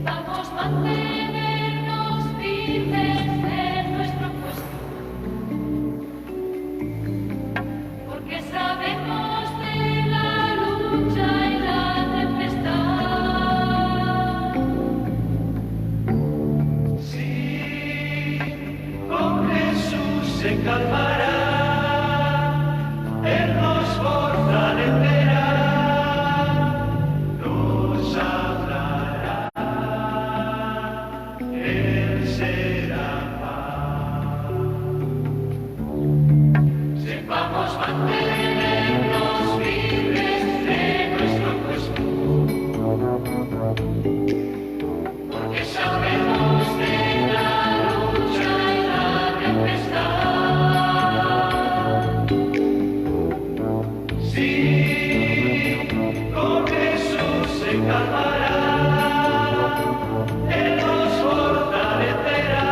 Sepamos mantenernos firmes en nuestro puesto, porque sabemos de la lucha y la tempestad. Sí, con Jesús se calmará. Él nos fortalecerá, nos hablará, Él será paz. Sepamos mantenernos firmes en nuestro puesto, porque sabemos de la lucha y la tempestad. Sí, con Jesús se calmará, Él nos fortalecerá,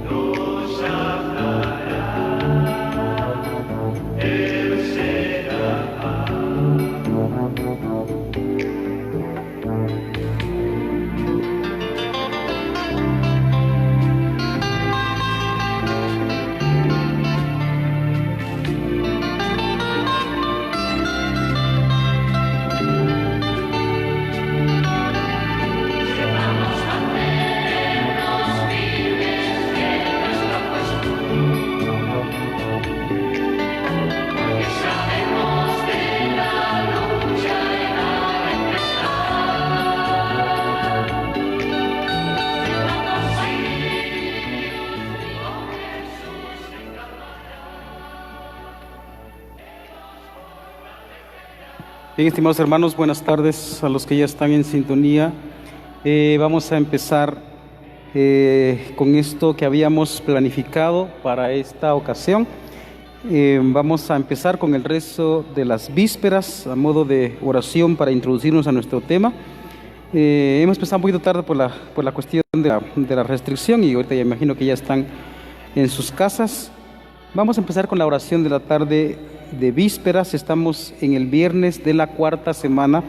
nos hablará, Él será paz. Sepamos mantenernos firmes en nuestro puesto, porque sabemos de la lucha y la tempestad. Sepamos firmes con Jesús se calmará. Bien, estimados hermanos, buenas tardes a los que ya están en sintonía. Vamos a empezar con esto que habíamos planificado para esta ocasión. Vamos a empezar con el rezo de las vísperas a modo de oración para introducirnos a nuestro tema. Hemos empezado un poquito tarde por la cuestión de la restricción y ahorita ya imagino que ya están en sus casas. Vamos a empezar con la oración de la tarde de vísperas. Estamos en el viernes de la cuarta semana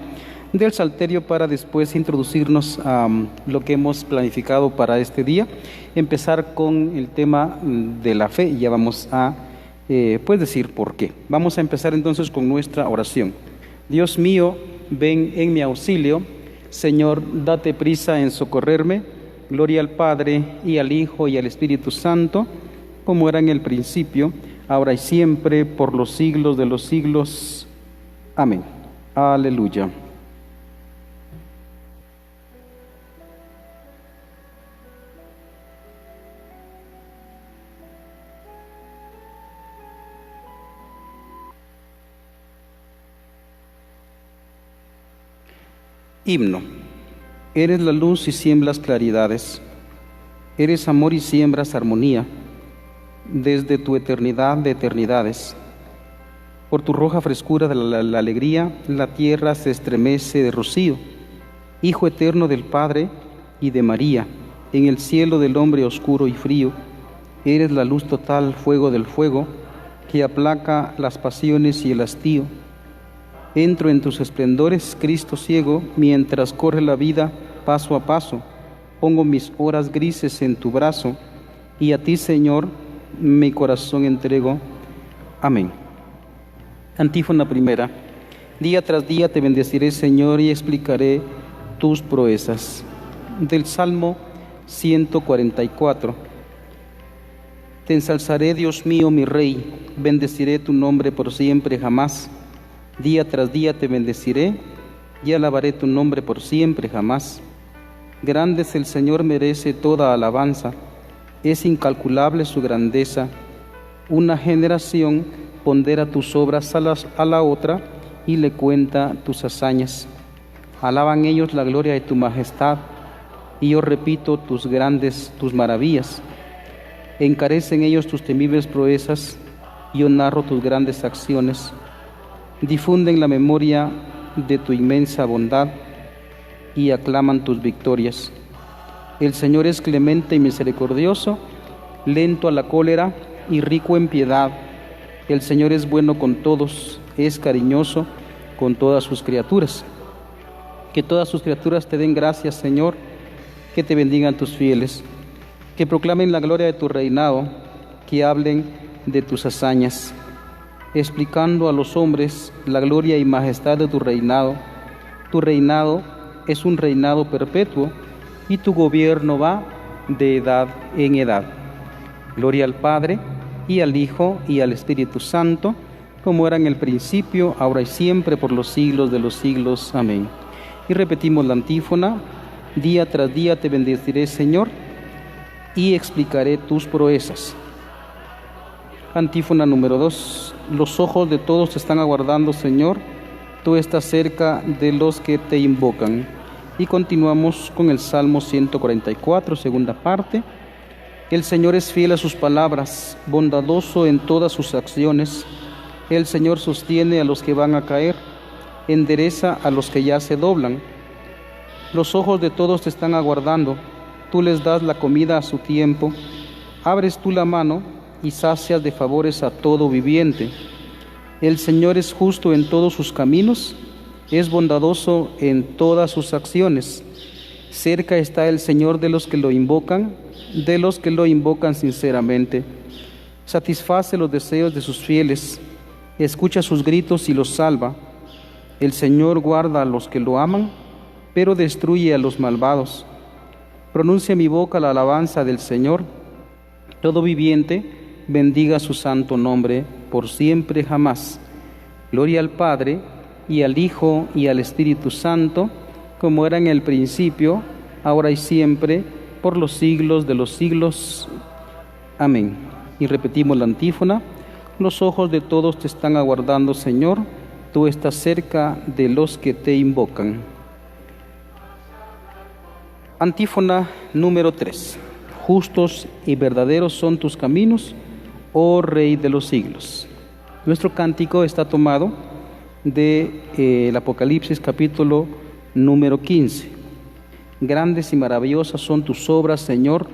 del Salterio para después introducirnos a lo que hemos planificado para este día. Empezar con el tema de la fe y ya vamos a decir por qué. Vamos a empezar entonces con nuestra oración. Dios mío, ven en mi auxilio. Señor, date prisa en socorrerme. Gloria al Padre y al Hijo y al Espíritu Santo, como era en el principio, ahora y siempre, por los siglos de los siglos. Amén. Aleluya. Himno. Eres la luz y siembras claridades. Eres amor y siembras armonía. Desde tu eternidad de eternidades. Por tu roja frescura de la alegría, la tierra se estremece de rocío. Hijo eterno del Padre y de María, en el cielo del hombre oscuro y frío, eres la luz total, fuego del fuego, que aplaca las pasiones y el hastío. Entro en tus esplendores, Cristo ciego, mientras corre la vida paso a paso. Pongo mis horas grises en tu brazo, y a ti, Señor, mi corazón entrego. Amén. Antífona primera. Día tras día te bendeciré, Señor, y explicaré tus proezas. Del Salmo 144. Te ensalzaré, Dios mío, mi Rey, bendeciré tu nombre por siempre jamás. Día tras día te bendeciré y alabaré tu nombre por siempre jamás. Grande es el Señor, merece toda alabanza. Es incalculable su grandeza. Una generación pondera tus obras a la otra y le cuenta tus hazañas. Alaban ellos la gloria de tu majestad, y yo repito tus maravillas. Encarecen ellos tus temibles proezas, y yo narro tus grandes acciones. Difunden la memoria de tu inmensa bondad y aclaman tus victorias. El Señor es clemente y misericordioso, lento a la cólera y rico en piedad. El Señor es bueno con todos, es cariñoso con todas sus criaturas. Que todas sus criaturas te den gracias, Señor, que te bendigan tus fieles, que proclamen la gloria de tu reinado, que hablen de tus hazañas, explicando a los hombres la gloria y majestad de tu reinado. Tu reinado es un reinado perpetuo y tu gobierno va de edad en edad. Gloria al Padre, y al Hijo, y al Espíritu Santo, como era en el principio, ahora y siempre, por los siglos de los siglos. Amén. Y repetimos la antífona: día tras día te bendeciré, Señor, y explicaré tus proezas. Antífona número 2. Los ojos de todos te están aguardando, Señor, tú estás cerca de los que te invocan. Y continuamos con el Salmo 144, segunda parte. El Señor es fiel a sus palabras, bondadoso en todas sus acciones. El Señor sostiene a los que van a caer, endereza a los que ya se doblan. Los ojos de todos te están aguardando, tú les das la comida a su tiempo. Abres tú la mano y sacias de favores a todo viviente. El Señor es justo en todos sus caminos, es bondadoso en todas sus acciones. Cerca está el Señor de los que lo invocan sinceramente. Satisface los deseos de sus fieles, escucha sus gritos y los salva. El Señor guarda a los que lo aman, pero destruye a los malvados. Pronuncia mi boca la alabanza del Señor. Todo viviente bendiga su santo nombre por siempre jamás. Gloria al Padre, y al Hijo, y al Espíritu Santo, como era en el principio, ahora y siempre, por los siglos de los siglos. Amén. Y repetimos la antífona: los ojos de todos te están aguardando, Señor, tú estás cerca de los que te invocan. Antífona número 3. Justos y verdaderos son tus caminos, oh Rey de los siglos. Nuestro cántico está tomado del Apocalipsis capítulo número 15. Grandes y maravillosas son tus obras, Señor,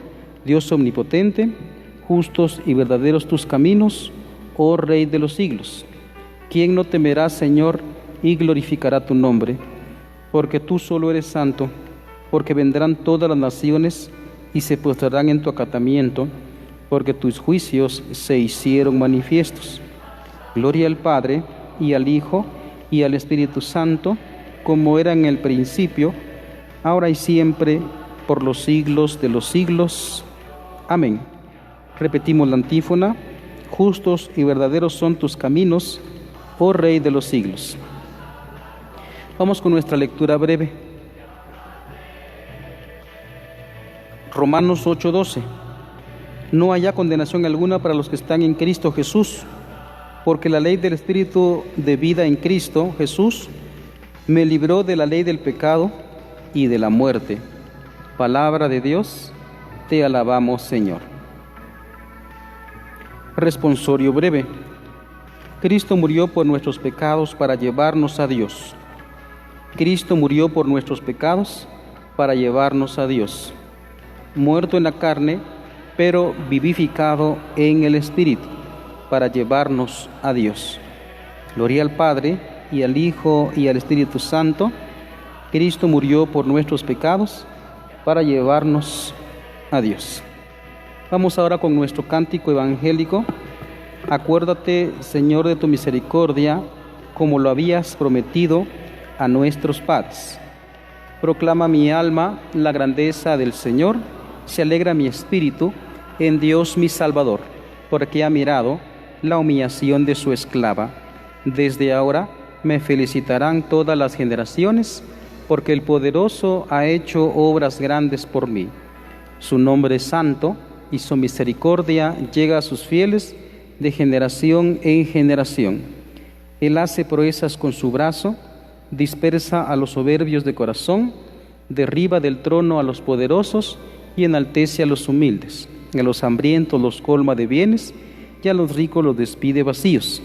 Dios omnipotente, justos y verdaderos tus caminos, oh Rey de los siglos. ¿Quién no temerá, Señor, y glorificará tu nombre? Porque tú solo eres santo, porque vendrán todas las naciones y se postrarán en tu acatamiento, porque tus juicios se hicieron manifiestos. Gloria al Padre, y al Hijo, y al Espíritu Santo, como era en el principio, ahora y siempre, por los siglos de los siglos. Amén. Repetimos la antífona: justos y verdaderos son tus caminos, oh Rey de los siglos. Vamos con nuestra lectura breve. Romanos 8:12. No haya condenación alguna para los que están en Cristo Jesús, porque la ley del Espíritu de vida en Cristo Jesús me libró de la ley del pecado y de la muerte. Palabra de Dios, te alabamos, Señor. Responsorio breve. Cristo murió por nuestros pecados para llevarnos a Dios. Cristo murió por nuestros pecados para llevarnos a Dios. Muerto en la carne, pero vivificado en el Espíritu, para llevarnos a Dios. Gloria al Padre, y al Hijo, y al Espíritu Santo. Cristo murió por nuestros pecados para llevarnos a Dios. Vamos ahora con nuestro cántico evangélico. Acuérdate, Señor, de tu misericordia, como lo habías prometido a nuestros padres. Proclama mi alma la grandeza del Señor, se alegra mi espíritu en Dios mi Salvador, porque ha mirado la humillación de su esclava. Desde ahora me felicitarán todas las generaciones, porque el poderoso ha hecho obras grandes por mí. Su nombre es santo, y su misericordia llega a sus fieles de generación en generación. Él hace proezas con su brazo, dispersa a los soberbios de corazón, derriba del trono a los poderosos y enaltece a los humildes. A los hambrientos los colma de bienes y a los ricos los despide vacíos.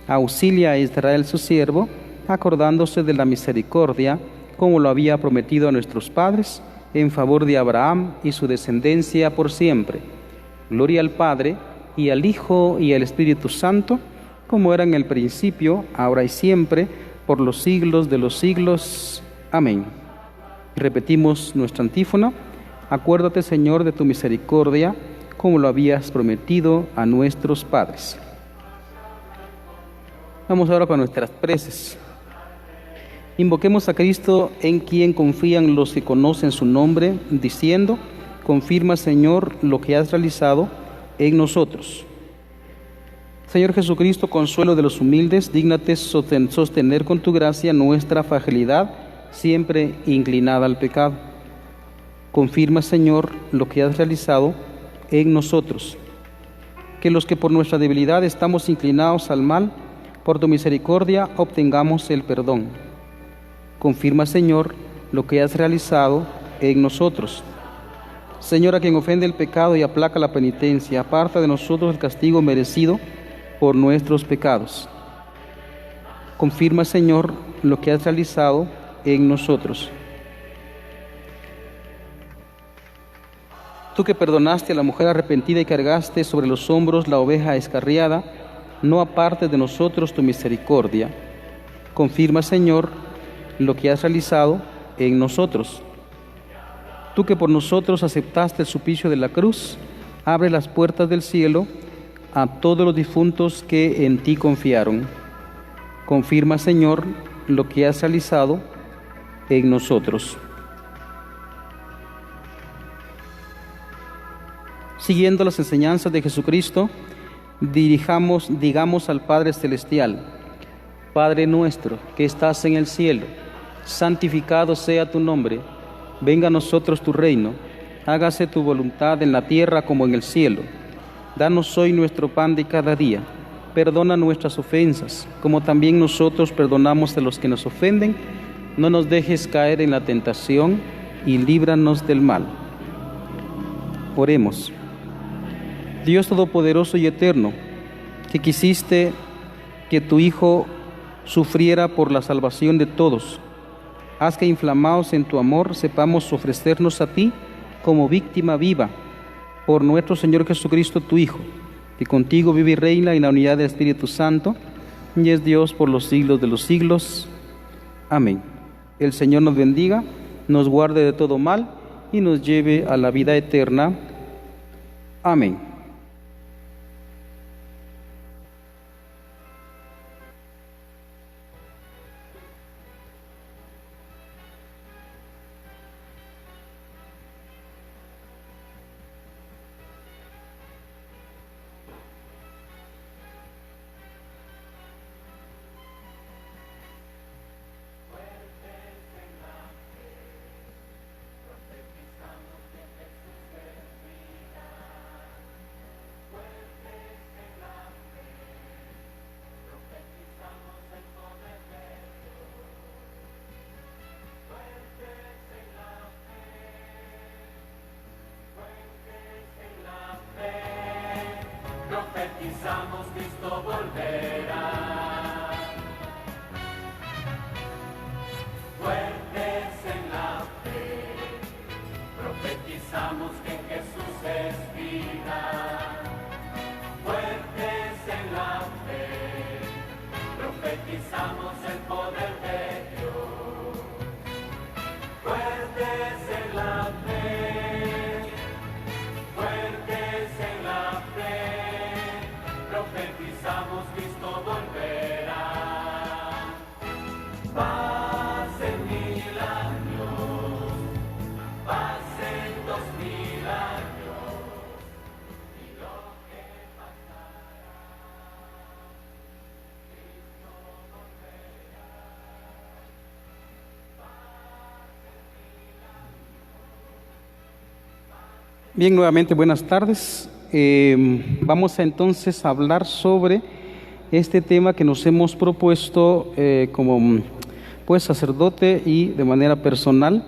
Auxilia a Israel su siervo, acordándose de la misericordia, como lo había prometido a nuestros padres, en favor de Abraham y su descendencia por siempre. Gloria al Padre, y al Hijo, y al Espíritu Santo, como era en el principio, ahora y siempre, por los siglos de los siglos. Amén. Repetimos nuestra antífona. Acuérdate, Señor, de tu misericordia, como lo habías prometido a nuestros padres. Vamos ahora con nuestras preces. Invoquemos a Cristo, en quien confían los que conocen su nombre, diciendo: confirma, Señor, lo que has realizado en nosotros. Señor Jesucristo, consuelo de los humildes, dígnate sostener con tu gracia nuestra fragilidad, siempre inclinada al pecado. Confirma, Señor, lo que has realizado en nosotros. Que los que por nuestra debilidad estamos inclinados al mal, por tu misericordia obtengamos el perdón. Confirma, Señor, lo que has realizado en nosotros. Señor, a quien ofende el pecado y aplaca la penitencia, aparta de nosotros el castigo merecido por nuestros pecados. Confirma, Señor, lo que has realizado en nosotros. Tú que perdonaste a la mujer arrepentida y cargaste sobre los hombros la oveja escarriada, no apartes de nosotros tu misericordia. Confirma, Señor, lo que has realizado en nosotros. Tú que por nosotros aceptaste el suplicio de la cruz, abre las puertas del cielo a todos los difuntos que en ti confiaron. Confirma, Señor, lo que has realizado en nosotros. Siguiendo las enseñanzas de Jesucristo, digamos al Padre Celestial: Padre nuestro que estás en el cielo, santificado sea tu nombre. Venga a nosotros tu reino. Hágase tu voluntad en la tierra como en el cielo. Danos hoy nuestro pan de cada día. Perdona nuestras ofensas, como también nosotros perdonamos a los que nos ofenden. No nos dejes caer en la tentación y líbranos del mal. Oremos. Dios Todopoderoso y Eterno, que quisiste que tu Hijo sufriera por la salvación de todos, haz que, inflamados en tu amor, sepamos ofrecernos a ti como víctima viva por nuestro Señor Jesucristo, tu Hijo, que contigo vive y reina en la unidad del Espíritu Santo, y es Dios por los siglos de los siglos. Amén. El Señor nos bendiga, nos guarde de todo mal y nos lleve a la vida eterna. Amén. Profetizamos, Cristo volverá. Fuertes en la fe, profetizamos que Jesús es vida. Fuertes en la fe, profetizamos el poder de Dios. Fuertes en la fe, fuertes en la fe. Profetizamos, Cristo volverá. Pasen 1000 años, pasen 2000 años, y lo que pasará, Cristo volverá. Bien, nuevamente buenas tardes. Vamos a entonces hablar sobre este tema que nos hemos propuesto como pues sacerdote y de manera personal.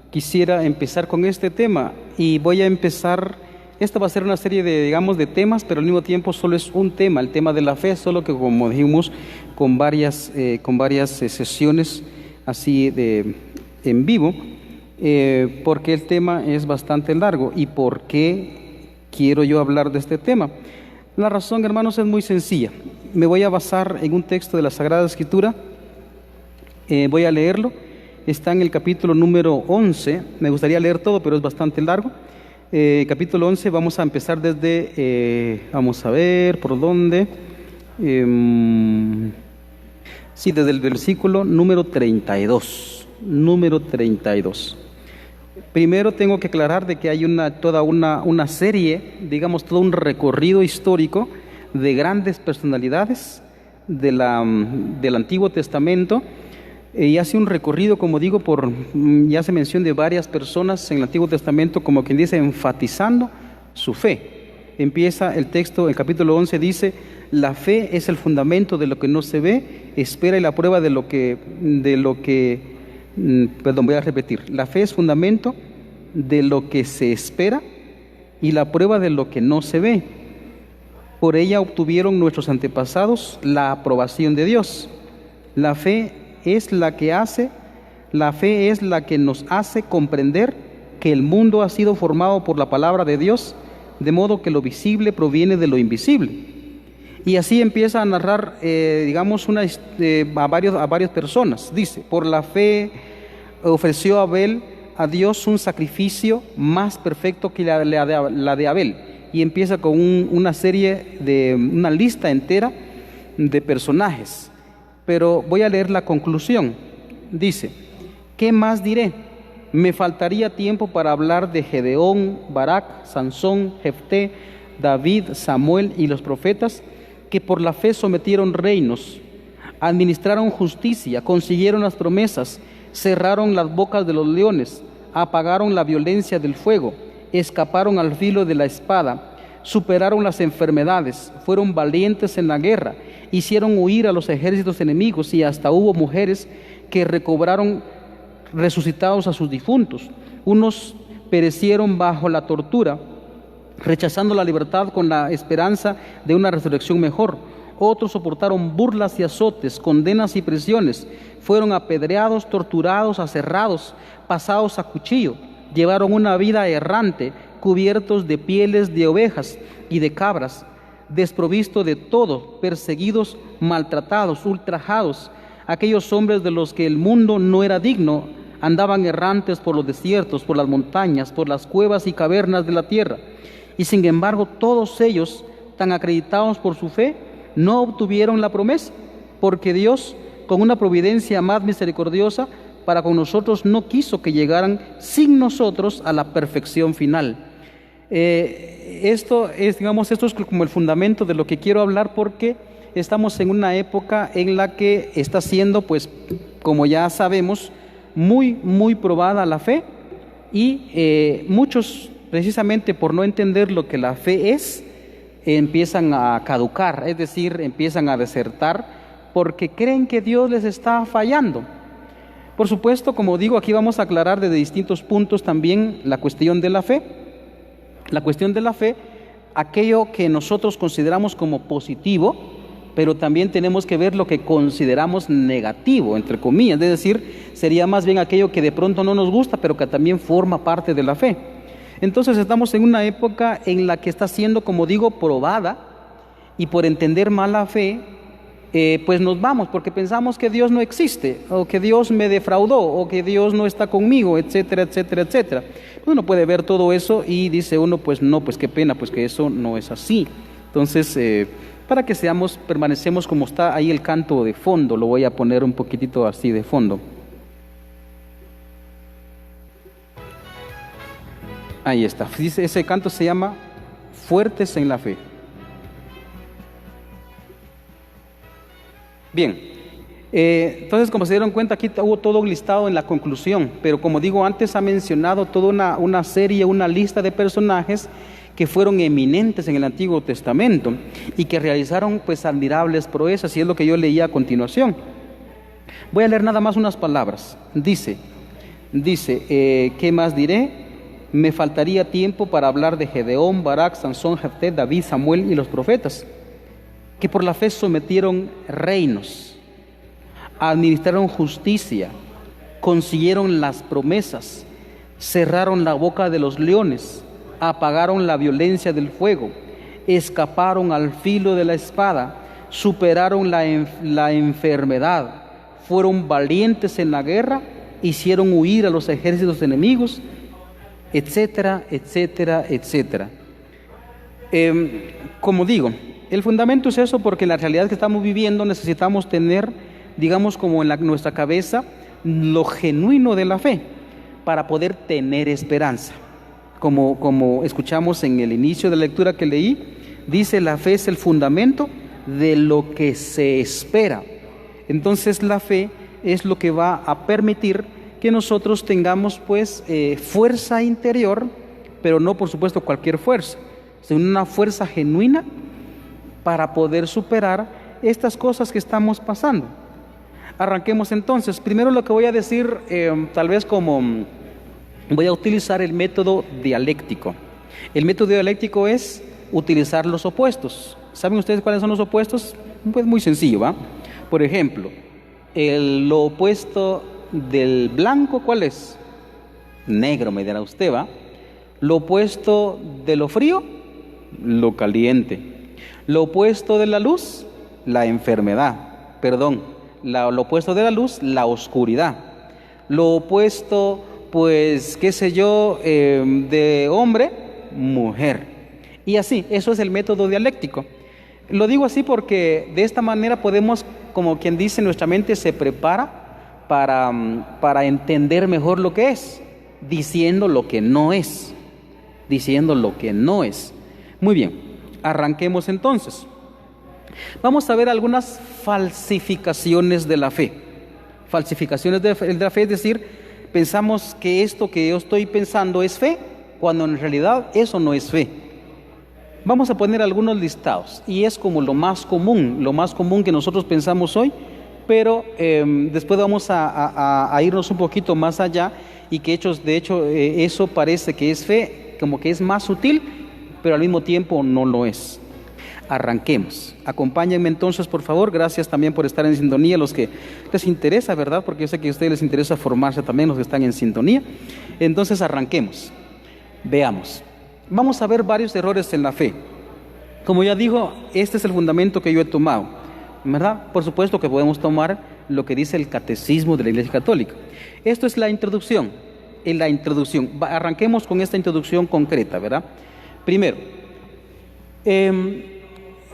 Quisiera empezar con este tema y voy a empezar, esta va a ser una serie de, digamos, de temas, pero al mismo tiempo solo es un tema, el tema de la fe, solo que como dijimos con varias sesiones así en vivo, porque el tema es bastante largo. ¿Y por qué quiero yo hablar de este tema? La razón, hermanos, es muy sencilla. Me voy a basar en un texto de la Sagrada Escritura, voy a leerlo está en el capítulo número 11. Me gustaría leer todo, pero es bastante largo. Capítulo 11, vamos a empezar desde, vamos a ver por dónde. Sí, desde el versículo número 32. Número 32. Primero tengo que aclarar de que hay toda una serie, digamos, todo un recorrido histórico de grandes personalidades del Antiguo Testamento, y hace un recorrido, como digo, ya se menciona de varias personas en el Antiguo Testamento, como quien dice, enfatizando su fe. Empieza el texto, el capítulo 11 dice: la fe es el fundamento de lo que no se ve, espera y la prueba de lo que, voy a repetir. La fe es fundamento de lo que se espera y la prueba de lo que no se ve. Por ella obtuvieron nuestros antepasados la aprobación de Dios. La fe es la que nos hace comprender que el mundo ha sido formado por la palabra de Dios, de modo que lo visible proviene de lo invisible. Y así empieza a narrar, digamos, a varias personas. Dice: por la fe ofreció Abel a Dios un sacrificio más perfecto que la de Abel. Y empieza con una lista entera de personajes. Pero voy a leer la conclusión. Dice: ¿qué más diré? Me faltaría tiempo para hablar de Gedeón, Barak, Sansón, Jefté, David, Samuel y los profetas, que por la fe sometieron reinos, administraron justicia, consiguieron las promesas, cerraron las bocas de los leones, apagaron la violencia del fuego, escaparon al filo de la espada, superaron las enfermedades, fueron valientes en la guerra, hicieron huir a los ejércitos enemigos, y hasta hubo mujeres que recobraron resucitados a sus difuntos. Unos perecieron bajo la tortura, rechazando la libertad con la esperanza de una resurrección mejor. Otros soportaron burlas y azotes, condenas y prisiones, fueron apedreados, torturados, aserrados, pasados a cuchillo, llevaron una vida errante, cubiertos de pieles de ovejas y de cabras, desprovisto de todo, perseguidos, maltratados, ultrajados. Aquellos hombres de los que el mundo no era digno andaban errantes por los desiertos, por las montañas, por las cuevas y cavernas de la tierra. Y sin embargo, todos ellos, tan acreditados por su fe, no obtuvieron la promesa, porque Dios, con una providencia más misericordiosa para con nosotros, no quiso que llegaran sin nosotros a la perfección final. Esto es como el fundamento de lo que quiero hablar, porque estamos en una época en la que está siendo, pues, como ya sabemos, muy, muy probada la fe, y muchos, precisamente por no entender lo que la fe es, empiezan a caducar, es decir, empiezan a desertar, porque creen que Dios les está fallando. Por supuesto, como digo, aquí vamos a aclarar desde distintos puntos también la cuestión de la fe. La cuestión de la fe, aquello que nosotros consideramos como positivo, pero también tenemos que ver lo que consideramos negativo, entre comillas, es decir, sería más bien aquello que de pronto no nos gusta, pero que también forma parte de la fe. Entonces estamos en una época en la que está siendo, como digo, probada, y por entender mal la fe, pues nos vamos, porque pensamos que Dios no existe, o que Dios me defraudó, o que Dios no está conmigo, etcétera, etcétera, etcétera. Uno puede ver todo eso y dice uno, pues no, pues qué pena, pues que eso no es así. Entonces, para que permanecemos como está ahí el canto de fondo, lo voy a poner un poquitito así de fondo. Ahí está. Dice, ese canto se llama Fuertes en la Fe. Bien, entonces, como se dieron cuenta, aquí hubo todo listado en la conclusión, pero como digo, antes ha mencionado toda una serie, una lista de personajes que fueron eminentes en el Antiguo Testamento y que realizaron, pues, admirables proezas, y es lo que yo leía a continuación. Voy a leer nada más unas palabras. Dice, ¿qué más diré? Me faltaría tiempo para hablar de Gedeón, Barak, Sansón, Jefté, David, Samuel y los profetas, que por la fe sometieron reinos, administraron justicia, consiguieron las promesas, cerraron la boca de los leones, apagaron la violencia del fuego, escaparon al filo de la espada, superaron la enfermedad, fueron valientes en la guerra, hicieron huir a los ejércitos enemigos, etcétera, etcétera, etcétera. Como digo, el fundamento es eso, porque en la realidad que estamos viviendo necesitamos tener, digamos, como en nuestra cabeza, lo genuino de la fe para poder tener esperanza. Como escuchamos en el inicio de la lectura que leí, dice: la fe es el fundamento de lo que se espera. Entonces la fe es lo que va a permitir que nosotros tengamos pues fuerza interior, pero no por supuesto cualquier fuerza, sino una fuerza genuina para poder superar estas cosas que estamos pasando. Arranquemos entonces. Primero lo que voy a decir, tal vez como voy a utilizar el método dialéctico. El método dialéctico es utilizar los opuestos. ¿Saben ustedes cuáles son los opuestos? Pues muy sencillo, ¿va? Por ejemplo, lo opuesto del blanco, ¿cuál es? Negro, me dirá usted, ¿va? Lo opuesto de lo frío, lo caliente. Lo opuesto de la luz, la enfermedad. Perdón, lo opuesto de la luz, la oscuridad. Lo opuesto, pues, qué sé yo, de hombre, mujer. Y así, eso es el método dialéctico. Lo digo así porque de esta manera podemos, como quien dice, nuestra mente se prepara para entender mejor lo que es, diciendo lo que no es, diciendo lo que no es. Muy bien, arranquemos entonces. Vamos a ver algunas falsificaciones de la fe. Falsificaciones de la fe, es decir, pensamos que esto que yo estoy pensando es fe, cuando en realidad eso no es fe. Vamos a poner algunos listados, y es como lo más común que nosotros pensamos hoy, pero después vamos a irnos un poquito más allá, y que de hecho eso parece que es fe, como que es más sutil, pero al mismo tiempo no lo es. Arranquemos. Acompáñenme entonces, por favor. Gracias también por estar en sintonía, los que les interesa, ¿verdad? Porque yo sé que a ustedes les interesa formarse también, los que están en sintonía. Entonces arranquemos. Veamos. Vamos a ver varios errores en la fe. Como ya digo, este es el fundamento que yo he tomado, ¿verdad? Por supuesto que podemos tomar lo que dice el Catecismo de la Iglesia Católica. Esto es la introducción. En la introducción, arranquemos con esta introducción concreta, ¿verdad? Primero,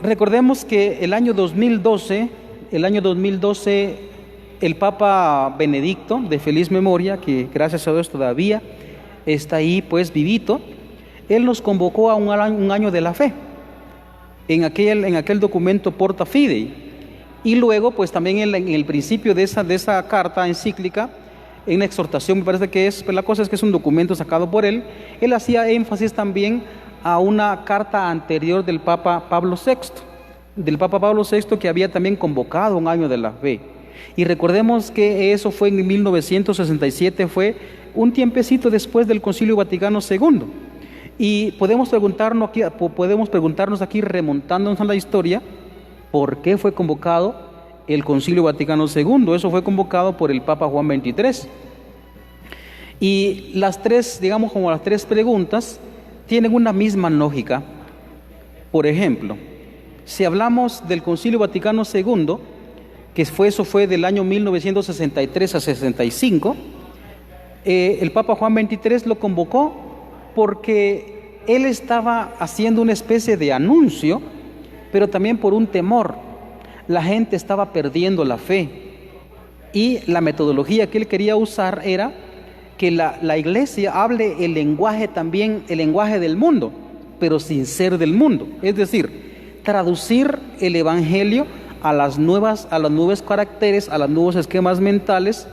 recordemos que el año 2012, el Papa Benedicto, de feliz memoria, que gracias a Dios todavía está ahí pues vivito, él nos convocó a un año de la fe, en aquel documento Porta Fidei, y luego pues también en el principio de esa carta encíclica, en la exhortación, me parece que es, pues la cosa es que es un documento sacado por él hacía énfasis también a una carta anterior del Papa Pablo VI, que había también convocado un año de la fe. Y recordemos que eso fue en 1967, fue un tiempecito después del Concilio Vaticano II. Y podemos preguntarnos aquí, remontándonos a la historia, ¿por qué fue convocado el Concilio Vaticano II? Eso fue convocado por el Papa Juan XXIII. Y las tres preguntas tienen una misma lógica. Por ejemplo, si hablamos del Concilio Vaticano II, eso fue del año 1963 a 65, el Papa Juan XXIII lo convocó porque él estaba haciendo una especie de anuncio, pero también por un temor. La gente estaba perdiendo la fe, y la metodología que él quería usar era que la iglesia hable el lenguaje del mundo, pero sin ser del mundo. Es decir, traducir el evangelio a los nuevos caracteres, a los nuevos esquemas mentales,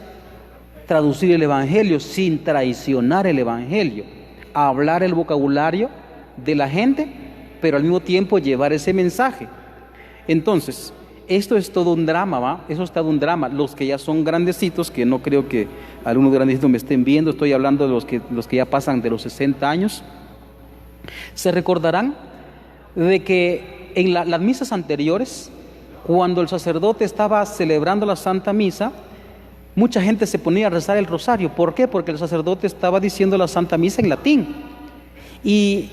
traducir el evangelio sin traicionar el evangelio, hablar el vocabulario de la gente, pero al mismo tiempo llevar ese mensaje. Entonces, esto es todo un drama, ¿va? Eso es todo un drama. Los que ya son grandecitos, que no creo que algunos grandecitos me estén viendo, estoy hablando de los que ya pasan de los 60 años, se recordarán de que en las misas anteriores, cuando el sacerdote estaba celebrando la Santa Misa, mucha gente se ponía a rezar el rosario. ¿Por qué? Porque el sacerdote estaba diciendo la Santa Misa en latín. Y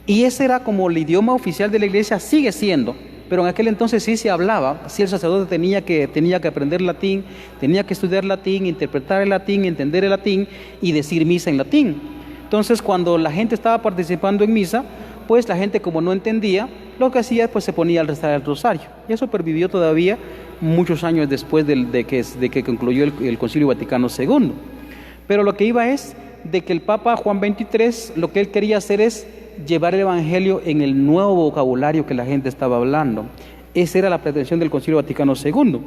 ese era como el idioma oficial de la iglesia, sigue siendo. pero en aquel entonces sí se hablaba, sí el sacerdote tenía que aprender latín, tenía que estudiar latín, interpretar el latín, entender el latín y decir misa en latín. Entonces, cuando la gente estaba participando en misa, pues la gente, como no entendía, lo que hacía, pues se ponía a rezar el rosario. Y eso pervivió todavía muchos años después de que concluyó el Concilio Vaticano II. Pero lo que iba es de que el Papa Juan XXIII, lo que él quería hacer es llevar el Evangelio en el nuevo vocabulario que la gente estaba hablando. Esa era la pretensión del Concilio Vaticano II.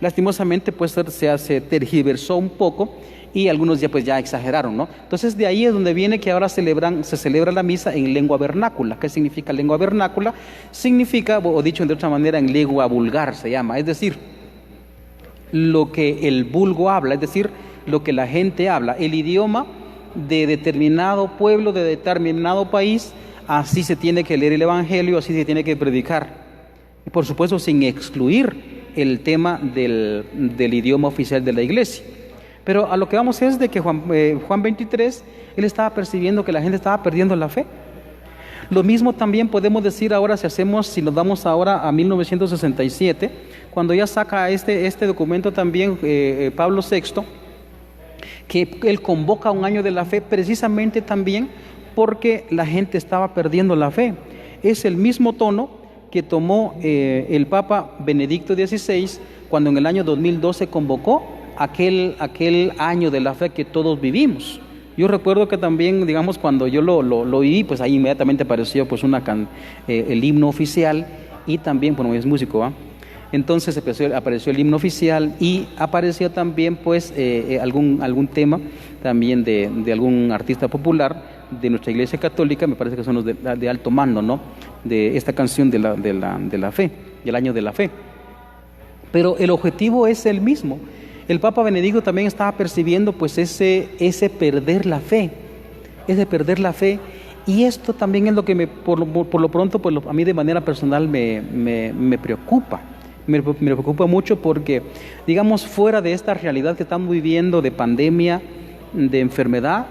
Lastimosamente, pues se tergiversó un poco y algunos ya exageraron, ¿no? Entonces, de ahí es donde viene que ahora se celebra la misa en lengua vernácula. ¿Qué significa lengua vernácula? Significa, o dicho de otra manera, en lengua vulgar se llama, es decir, lo que el vulgo habla, es decir, lo que la gente habla, el idioma de determinado pueblo, de determinado país, así se tiene que leer el Evangelio, así se tiene que predicar. Y por supuesto, sin excluir el tema del idioma oficial de la Iglesia. Pero a lo que vamos es de que Juan XXIII, él estaba percibiendo que la gente estaba perdiendo la fe. Lo mismo también podemos decir ahora si nos damos ahora a 1967, cuando ya saca este documento también Pablo VI, que él convoca un año de la fe precisamente también porque la gente estaba perdiendo la fe. Es el mismo tono que tomó el Papa Benedicto XVI cuando en el año 2012 convocó aquel año de la fe que todos vivimos. Yo recuerdo que también, digamos, cuando yo lo oí, pues ahí inmediatamente apareció pues el himno oficial y también, bueno, es músico, ¿va? Entonces apareció el himno oficial y apareció también pues algún tema también de algún artista popular de nuestra Iglesia Católica, me parece que son los de alto mando, ¿no? De esta canción de la fe, del año de la fe. Pero el objetivo es el mismo. El Papa Benedicto también estaba percibiendo pues ese perder la fe, y esto también es lo que por lo pronto pues a mí de manera personal me preocupa. Me preocupa mucho porque, digamos, fuera de esta realidad que estamos viviendo de pandemia, de enfermedad,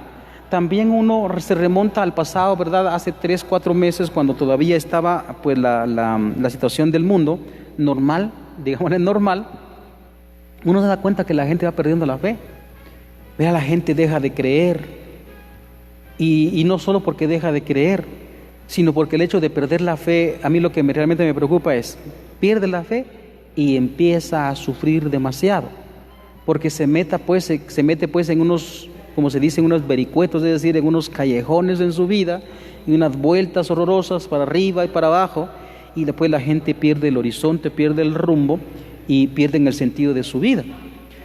también uno se remonta al pasado, ¿verdad? Hace 3-4 meses, cuando todavía estaba pues la situación del mundo normal, digamos normal, uno se da cuenta que la gente va perdiendo la fe. Vea, la gente deja de creer, y no solo porque deja de creer, sino porque el hecho de perder la fe, a mí lo que realmente me preocupa es, pierde la fe y empieza a sufrir demasiado, porque se mete pues en unos, como se dice, en unos vericuetos, es decir, en unos callejones en su vida, y unas vueltas horrorosas para arriba y para abajo, y después la gente pierde el horizonte, pierde el rumbo y pierden el sentido de su vida.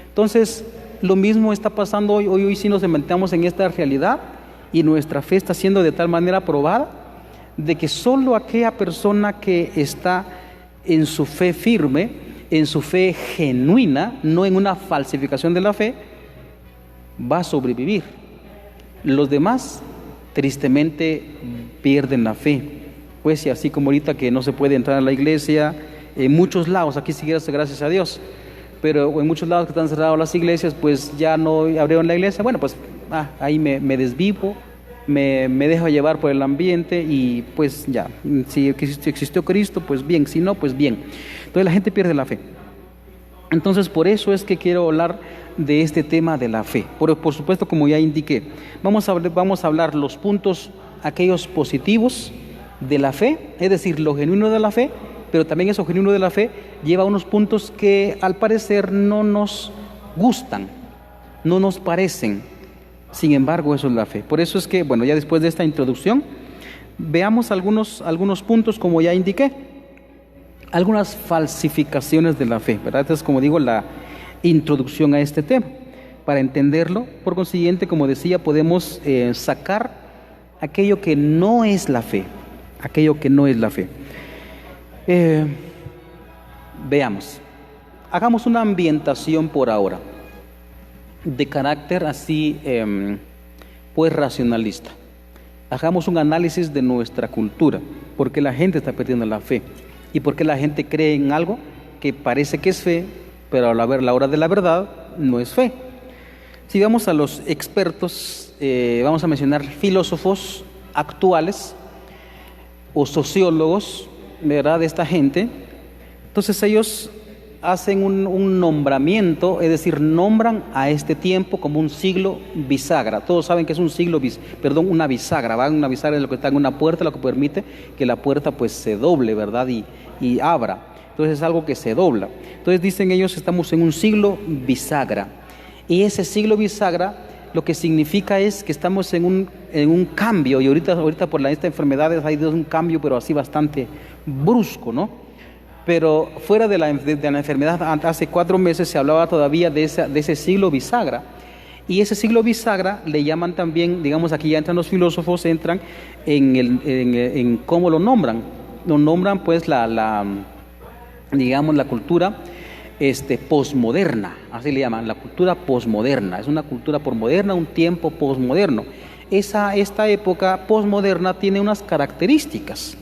Entonces, lo mismo está pasando hoy sí nos enfrentamos en esta realidad, y nuestra fe está siendo de tal manera probada, de que solo aquella persona que está en su fe firme, en su fe genuina, no en una falsificación de la fe, va a sobrevivir. Los demás, tristemente, pierden la fe. Pues y así como ahorita que no se puede entrar a la iglesia, en muchos lados, aquí sí gracias a Dios, pero en muchos lados que están cerradas las iglesias, pues ya no abrieron la iglesia, bueno, pues ahí me desvivo, me dejo llevar por el ambiente y pues ya, si existió Cristo, pues bien, si no, pues bien. Entonces la gente pierde la fe. Entonces por eso es que quiero hablar de este tema de la fe. Por supuesto, como ya indiqué, vamos a hablar los puntos, aquellos positivos de la fe, es decir, lo genuino de la fe, pero también eso genuino de la fe lleva unos puntos que al parecer no nos gustan, no nos parecen. Sin embargo, eso es la fe. Por eso es que, bueno, ya después de esta introducción, veamos algunos puntos, como ya indiqué, algunas falsificaciones de la fe, ¿verdad? Esta es, como digo, la introducción a este tema. Para entenderlo, por consiguiente, como decía, podemos sacar aquello que no es la fe, Veamos, hagamos una ambientación por ahora, de carácter así, pues racionalista. Hagamos un análisis de nuestra cultura, por qué la gente está perdiendo la fe y por qué la gente cree en algo que parece que es fe, pero a la hora de la verdad no es fe. Si vamos a los expertos, vamos a mencionar filósofos actuales o sociólogos ¿verdad?, de esta gente. Entonces ellos hacen un nombramiento, es decir, nombran a este tiempo como un siglo bisagra. Todos saben que es un siglo, una bisagra, ¿va? Una bisagra es lo que está en una puerta, lo que permite que la puerta pues se doble, ¿verdad?, y abra. Entonces es algo que se dobla. Entonces dicen ellos, estamos en un siglo bisagra. Y ese siglo bisagra lo que significa es que estamos en un cambio, y ahorita por esta enfermedad hay un cambio, pero así bastante brusco, ¿no? Pero fuera de la enfermedad, hace 4 meses se hablaba todavía de ese siglo bisagra. Y ese siglo bisagra le llaman también, digamos, aquí ya entran los filósofos, entran en cómo lo nombran. Lo nombran pues digamos, la cultura posmoderna, así le llaman, la cultura posmoderna. Es una cultura posmoderna, un tiempo posmoderno. Esta época posmoderna tiene unas características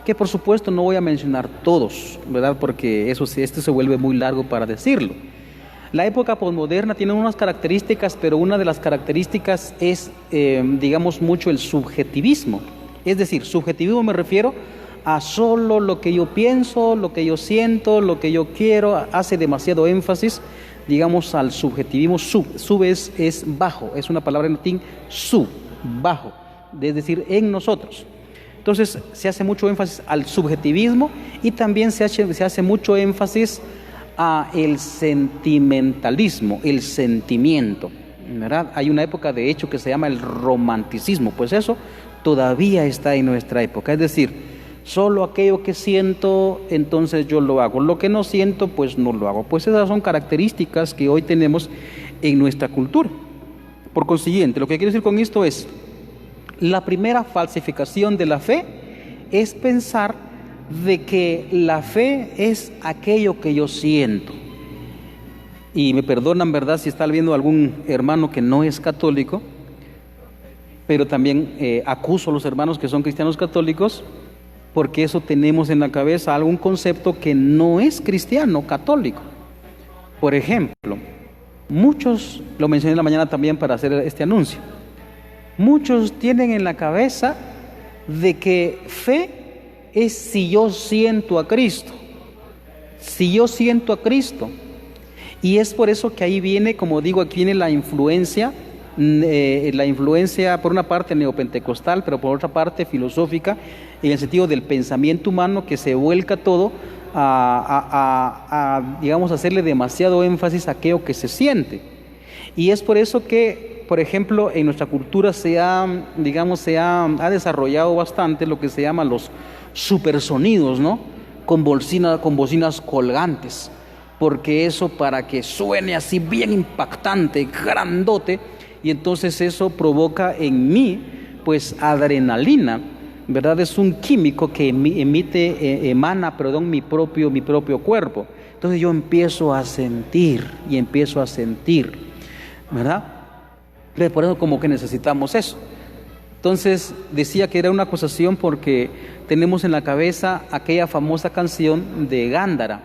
que por supuesto no voy a mencionar todos, ¿verdad?, porque esto se vuelve muy largo para decirlo. La época posmoderna tiene unas características, pero una de las características es, digamos, mucho el subjetivismo. Es decir, subjetivismo me refiero a solo lo que yo pienso, lo que yo siento, lo que yo quiero. Hace demasiado énfasis, digamos, al subjetivismo. Sub es bajo, es una palabra en latín, bajo, es decir, en nosotros. Entonces se hace mucho énfasis al subjetivismo y también se hace mucho énfasis a el sentimentalismo, el sentimiento, ¿verdad? Hay una época de hecho que se llama el romanticismo, pues eso todavía está en nuestra época, es decir, solo aquello que siento, entonces yo lo hago, lo que no siento, pues no lo hago. Pues esas son características que hoy tenemos en nuestra cultura. Por consiguiente, lo que quiero decir con esto es, la primera falsificación de la fe es pensar de que la fe es aquello que yo siento. Y me perdonan, ¿verdad?, si está viendo algún hermano que no es católico, pero también acuso a los hermanos que son cristianos católicos, porque eso tenemos en la cabeza algún concepto que no es cristiano católico. Por ejemplo, muchos, lo mencioné en la mañana también para hacer este anuncio, muchos tienen en la cabeza de que fe es si yo siento a Cristo. Si yo siento a Cristo. Y es por eso que ahí viene, como digo, aquí viene la influencia por una parte neopentecostal, pero por otra parte filosófica, en el sentido del pensamiento humano que se vuelca todo digamos, hacerle demasiado énfasis a aquello que se siente. Y es por eso que, por ejemplo, en nuestra cultura se ha desarrollado bastante lo que se llaman los supersonidos, ¿no? Con bocinas colgantes, porque eso para que suene así bien impactante, grandote, y entonces eso provoca en mí, pues, adrenalina, ¿verdad? Es un químico que emana mi propio cuerpo. Entonces yo empiezo a sentir, ¿verdad? Por eso como que necesitamos eso. Entonces decía que era una acusación porque tenemos en la cabeza aquella famosa canción de Gándara.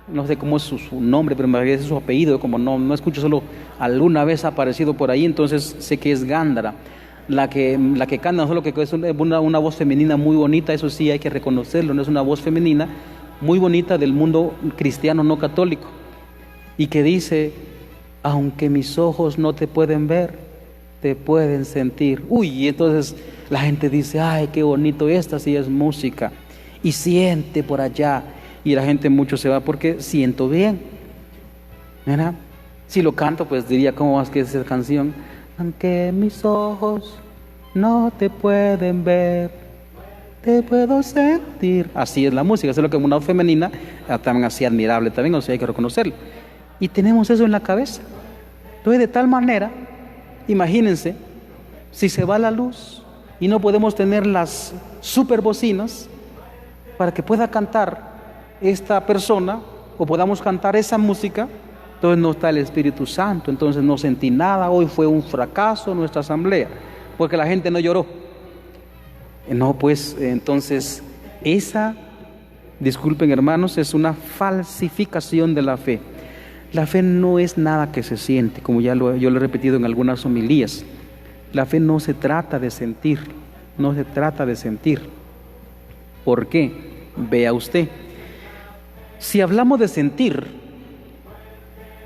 No sé cómo es su nombre, pero me parece su apellido, como no escucho, solo alguna vez ha aparecido por ahí, entonces sé que es Gándara. La que canta, solo que es una voz femenina muy bonita, eso sí hay que reconocerlo, no es una voz femenina muy bonita del mundo cristiano no católico, y que dice: aunque mis ojos no te pueden ver, te pueden sentir. Uy, y entonces la gente dice: ay, qué bonito, esta sí es música, y siente por allá, y la gente mucho se va porque siento bien, ¿verdad? Si lo canto, pues diría: ¿cómo más que esa canción? Aunque mis ojos no te pueden ver, te puedo sentir. Así es la música, es lo que una voz femenina también así admirable, también, o sea, hay que reconocerlo. Y tenemos eso en la cabeza. Entonces, de tal manera, imagínense, si se va la luz y no podemos tener las super bocinas para que pueda cantar esta persona o podamos cantar esa música, entonces no está el Espíritu Santo, entonces no sentí nada, hoy fue un fracaso nuestra asamblea, porque la gente no lloró. No, pues entonces disculpen hermanos, es una falsificación de la fe. La fe no es nada que se siente, como yo lo he repetido en algunas homilías. La fe no se trata de sentir, no se trata de sentir. ¿Por qué? Vea usted, si hablamos de sentir,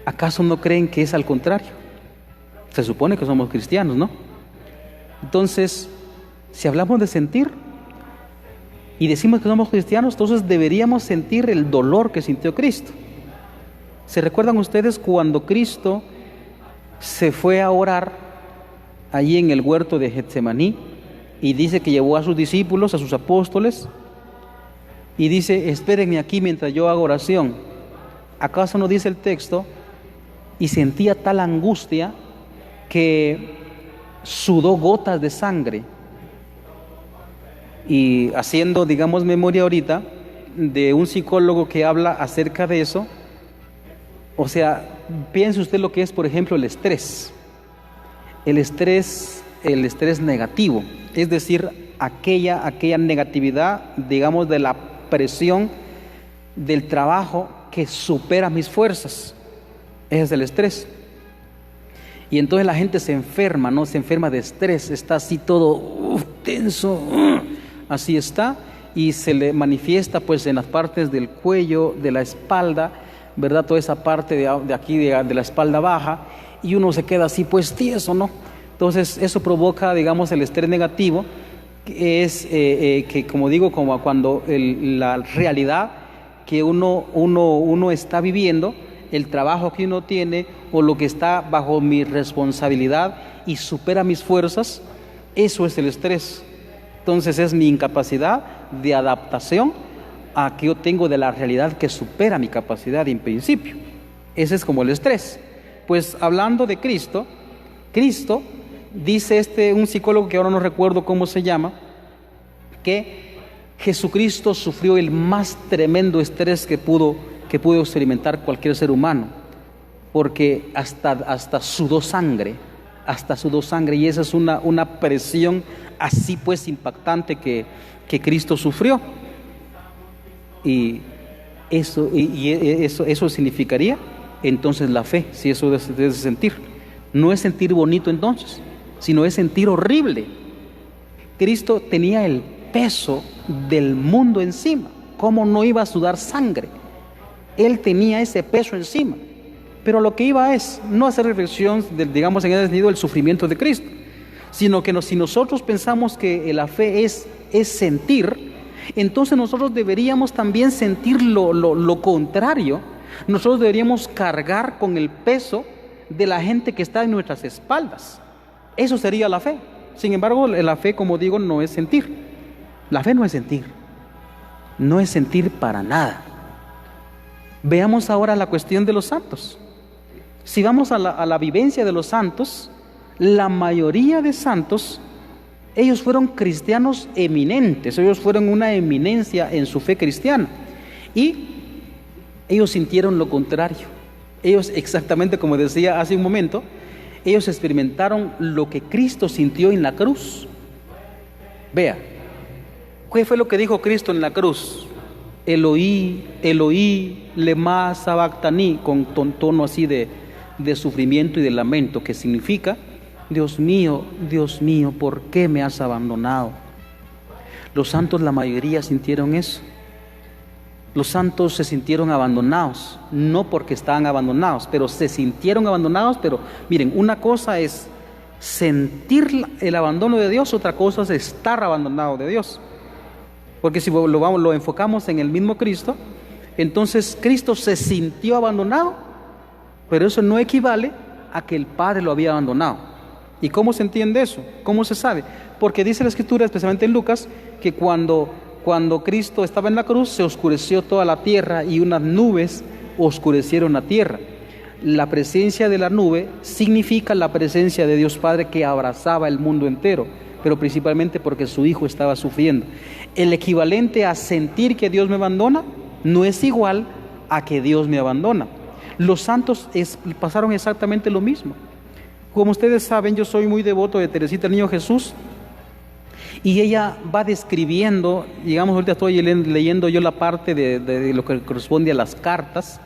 ¿acaso no creen que es al contrario? Se supone que somos cristianos, ¿no? Entonces, si hablamos de sentir y decimos que somos cristianos, entonces deberíamos sentir el dolor que sintió Cristo. ¿Se recuerdan ustedes cuando Cristo se fue a orar allí en el huerto de Getsemaní y dice que llevó a sus discípulos, a sus apóstoles, y dice: espérenme aquí mientras yo hago oración? ¿Acaso no dice el texto? Y sentía tal angustia que sudó gotas de sangre. Y haciendo, digamos, memoria ahorita de un psicólogo que habla acerca de eso, o sea, piense usted lo que es, por ejemplo, el estrés. El estrés negativo, es decir, aquella negatividad, digamos, de la presión del trabajo que supera mis fuerzas. Ese es el estrés. Y entonces la gente se enferma, ¿no? Se enferma de estrés, está así todo tenso, así está, y se le manifiesta pues en las partes del cuello, de la espalda, ¿verdad? Toda esa parte de aquí, de la espalda baja, y uno se queda así pues tieso, ¿no? Entonces eso provoca, digamos, el estrés negativo, que es, que como digo, como cuando la realidad que uno está viviendo, el trabajo que uno tiene o lo que está bajo mi responsabilidad y supera mis fuerzas, eso es el estrés. Entonces es mi incapacidad de adaptación a que yo tengo de la realidad que supera mi capacidad en principio. Ese es como el estrés. Pues hablando de Cristo, dice un psicólogo que ahora no recuerdo cómo se llama, que Jesucristo sufrió el más tremendo estrés que pudo experimentar cualquier ser humano, porque hasta sudó sangre, y esa es una presión así pues impactante que Cristo sufrió. Y eso significaría entonces la fe, si eso es sentir. No es sentir bonito entonces, sino es sentir horrible. Cristo tenía el peso del mundo encima. ¿Cómo no iba a sudar sangre? Él tenía ese peso encima. Pero lo que iba es no hacer reflexión, digamos, en ese sentido del sufrimiento de Cristo, sino que si nosotros pensamos que la fe es sentir, entonces nosotros deberíamos también sentir lo contrario. Nosotros deberíamos cargar con el peso de la gente que está en nuestras espaldas. Eso sería la fe. Sin embargo, la fe, como digo, no es sentir. La fe no es sentir. No es sentir para nada. Veamos ahora la cuestión de los santos. Si vamos a la vivencia de los santos, la mayoría de santos, ellos fueron cristianos eminentes, ellos fueron una eminencia en su fe cristiana, y ellos sintieron lo contrario. Ellos, exactamente como decía hace un momento, ellos experimentaron lo que Cristo sintió en la cruz. Vea, ¿qué fue lo que dijo Cristo en la cruz? Eloí, Eloí, lema sabactani, con tono así de sufrimiento y de lamento, que significa: Dios mío, ¿por qué me has abandonado? Los santos, la mayoría, sintieron eso. Los santos se sintieron abandonados, no porque estaban abandonados, pero se sintieron abandonados. Pero miren, una cosa es sentir el abandono de Dios, otra cosa es estar abandonado de Dios. Porque si lo enfocamos en el mismo Cristo, entonces Cristo se sintió abandonado, pero eso no equivale a que el Padre lo había abandonado. ¿Y cómo se entiende eso? ¿Cómo se sabe? Porque dice la Escritura, especialmente en Lucas, que cuando Cristo estaba en la cruz, se oscureció toda la tierra y unas nubes oscurecieron la tierra. La presencia de la nube significa la presencia de Dios Padre, que abrazaba el mundo entero, pero principalmente porque su Hijo estaba sufriendo. El equivalente a sentir que Dios me abandona no es igual a que Dios me abandona. Los santos pasaron exactamente lo mismo. Como ustedes saben, yo soy muy devoto de Teresita del Niño Jesús, y ella va describiendo, digamos, ahorita estoy leyendo yo la parte de lo que corresponde a las cartas,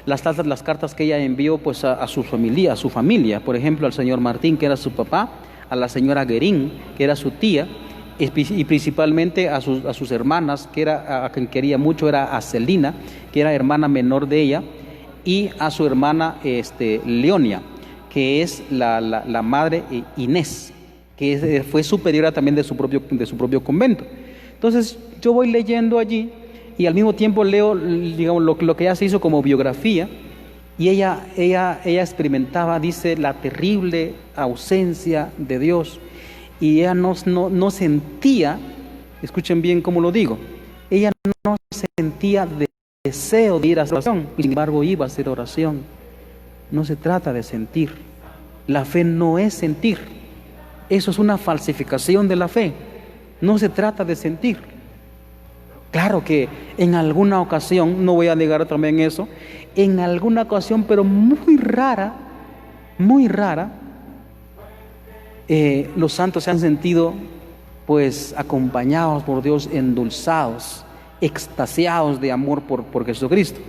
las cartas que ella envió pues a su familia, por ejemplo, al señor Martín, que era su papá, a la señora Guerín, que era su tía, y principalmente a sus hermanas, que era a quien quería mucho era a Celina, que era hermana menor de ella, y a su hermana Leonia, que es la madre Inés, que fue superiora también de su propio convento. Entonces yo voy leyendo allí y al mismo tiempo leo, digamos, lo que ella se hizo como biografía, y ella experimentaba, dice, la terrible ausencia de Dios, y ella no sentía, escuchen bien cómo lo digo, ella no sentía deseo de ir a hacer oración, sin embargo iba a hacer oración. No se trata de sentir, la fe no es sentir, eso es una falsificación de la fe, no se trata de sentir. Claro que en alguna ocasión, no voy a negar también eso, en alguna ocasión, pero muy rara, los santos se han sentido pues acompañados por Dios, endulzados, extasiados de amor por Jesucristo.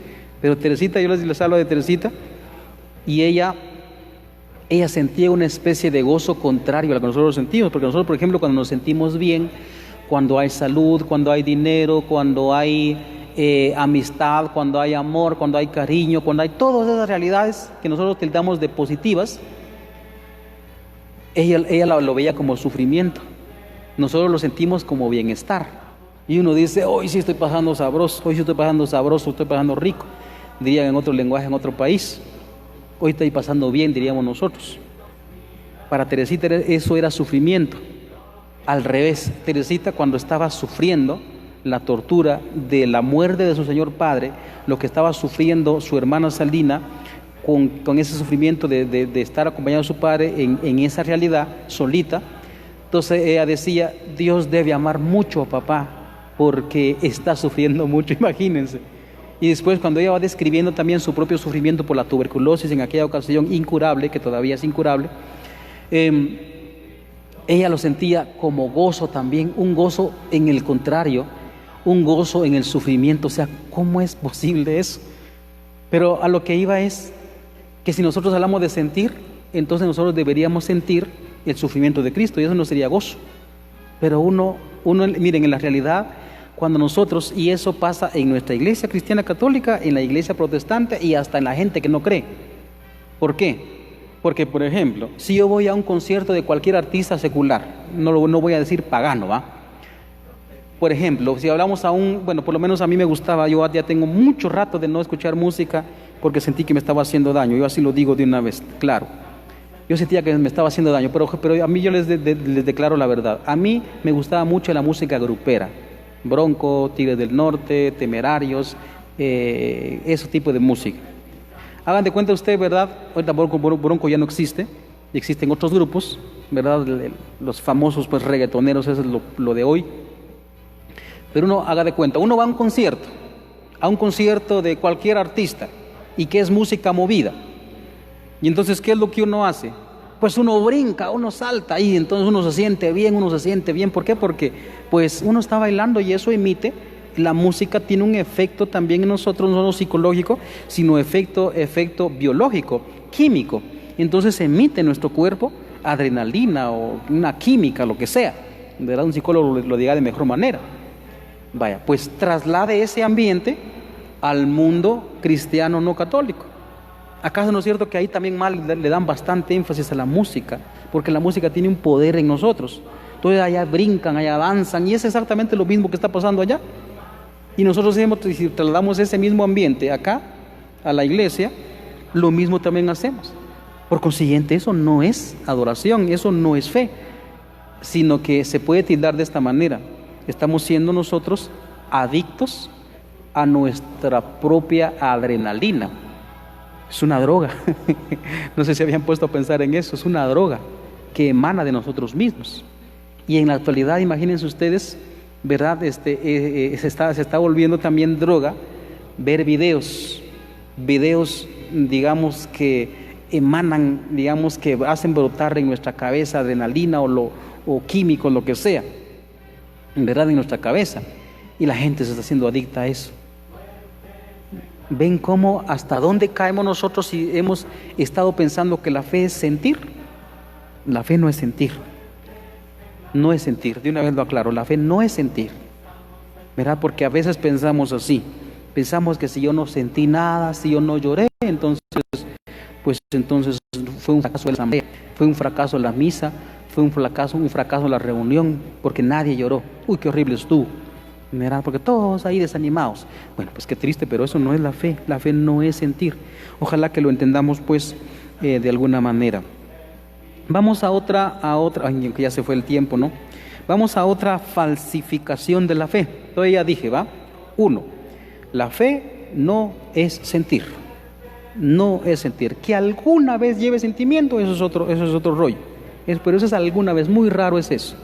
Pero Teresita, yo les hablo de Teresita, y ella sentía una especie de gozo contrario a lo que nosotros sentimos, porque nosotros, por ejemplo, cuando nos sentimos bien, cuando hay salud, cuando hay dinero, cuando hay amistad, cuando hay amor, cuando hay cariño, cuando hay todas esas realidades que nosotros tildamos de positivas, ella lo veía como sufrimiento. Nosotros lo sentimos como bienestar. Y uno dice, hoy sí estoy pasando sabroso, hoy sí estoy pasando sabroso, estoy pasando rico. Dirían en otro lenguaje, en otro país. Hoy estoy pasando bien, diríamos nosotros. Para Teresita eso era sufrimiento. Al revés, Teresita, cuando estaba sufriendo la tortura de la muerte de su Señor Padre, lo que estaba sufriendo su hermana Celina, con ese sufrimiento de estar acompañado de su padre en esa realidad solita, entonces ella decía, Dios debe amar mucho a papá porque está sufriendo mucho, imagínense. Y después, cuando ella va describiendo también su propio sufrimiento por la tuberculosis en aquella ocasión incurable, que todavía es incurable, ella lo sentía como gozo también, un gozo en el contrario, un gozo en el sufrimiento. O sea, ¿cómo es posible eso? Pero a lo que iba es que si nosotros hablamos de sentir, entonces nosotros deberíamos sentir el sufrimiento de Cristo, y eso no sería gozo. Pero uno, miren, en la realidad, cuando nosotros, y eso pasa en nuestra iglesia cristiana católica, en la iglesia protestante y hasta en la gente que no cree. ¿Por qué? Porque, por ejemplo, si yo voy a un concierto de cualquier artista secular, no voy a decir pagano, ¿va? Por ejemplo, si hablamos bueno, por lo menos a mí me gustaba, yo ya tengo mucho rato de no escuchar música porque sentí que me estaba haciendo daño, yo así lo digo de una vez, claro. Yo sentía que me estaba haciendo daño, pero a mí yo les declaro la verdad. A mí me gustaba mucho la música grupera, Bronco, Tigres del Norte, Temerarios, ese tipo de música. Hagan de cuenta usted, ¿verdad? Ahorita Bronco ya no existe, existen otros grupos, ¿verdad? Los famosos pues reggaetoneros, eso es lo de hoy. Pero uno haga de cuenta, uno va a un concierto de cualquier artista, y que es música movida. Y entonces, ¿qué es lo que uno hace? Pues uno brinca, uno salta, y entonces uno se siente bien. ¿Por qué? Porque pues uno está bailando y eso emite. La música tiene un efecto también en nosotros, no solo psicológico, sino efecto biológico, químico. Entonces emite en nuestro cuerpo adrenalina o una química, lo que sea. ¿Verdad? Un psicólogo lo diga de mejor manera. Vaya, pues traslade ese ambiente al mundo cristiano no católico. ¿Acaso no es cierto que ahí también le dan bastante énfasis a la música? Porque la música tiene un poder en nosotros. Entonces allá brincan, allá avanzan, y es exactamente lo mismo que está pasando allá. Y nosotros, si trasladamos ese mismo ambiente acá, a la iglesia, lo mismo también hacemos. Por consiguiente, eso no es adoración, eso no es fe, sino que se puede tildar de esta manera. Estamos siendo nosotros adictos a nuestra propia adrenalina. Es una droga. No sé si habían puesto a pensar en eso. Es una droga que emana de nosotros mismos. Y en la actualidad, imagínense ustedes, ¿verdad? Se está volviendo también droga ver videos, digamos, que emanan, digamos, que hacen brotar en nuestra cabeza adrenalina o químicos, lo que sea, ¿verdad? En nuestra cabeza. Y la gente se está haciendo adicta a eso. ¿Ven cómo, hasta dónde caemos nosotros si hemos estado pensando que la fe es sentir? La fe no es sentir. No es sentir, de una vez lo aclaro, la fe no es sentir, ¿verdad? Porque a veces pensamos así, pensamos que si yo no sentí nada, si yo no lloré, entonces fue un fracaso la asamblea, fue un fracaso la misa, fue un fracaso la reunión, porque nadie lloró. Uy, qué horrible estuvo, ¿verdad? Porque todos ahí desanimados. Bueno, pues qué triste, pero eso no es la fe no es sentir. Ojalá que lo entendamos pues de alguna manera. Vamos a otra, ay, que ya se fue el tiempo, ¿no? Vamos a otra falsificación de la fe. Entonces ya dije, ¿va? 1, la fe no es sentir. No es sentir. Que alguna vez lleve sentimiento, eso es otro rollo. Pero eso es alguna vez, muy raro es eso.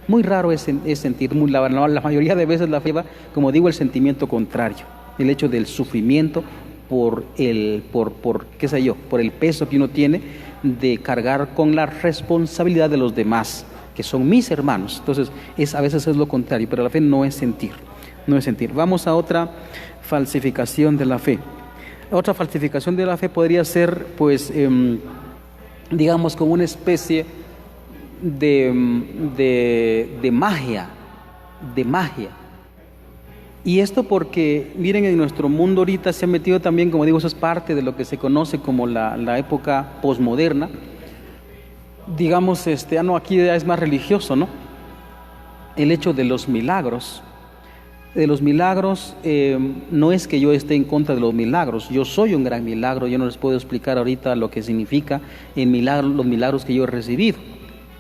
Muy raro es sentir. La mayoría de veces la fe va, como digo, el sentimiento contrario. El hecho del sufrimiento por el peso que uno tiene de cargar con la responsabilidad de los demás, que son mis hermanos. Entonces, a veces es lo contrario, pero la fe no es sentir. No es sentir. Vamos a otra falsificación de la fe. Otra falsificación de la fe podría ser, pues, digamos, como una especie de magia. Y esto porque, miren, en nuestro mundo ahorita se ha metido también, como digo, eso es parte de lo que se conoce como la época posmoderna. Digamos, aquí ya es más religioso, ¿no? El hecho de los milagros. No es que yo esté en contra de los milagros, yo soy un gran milagro, yo no les puedo explicar ahorita lo que significa los milagros que yo he recibido.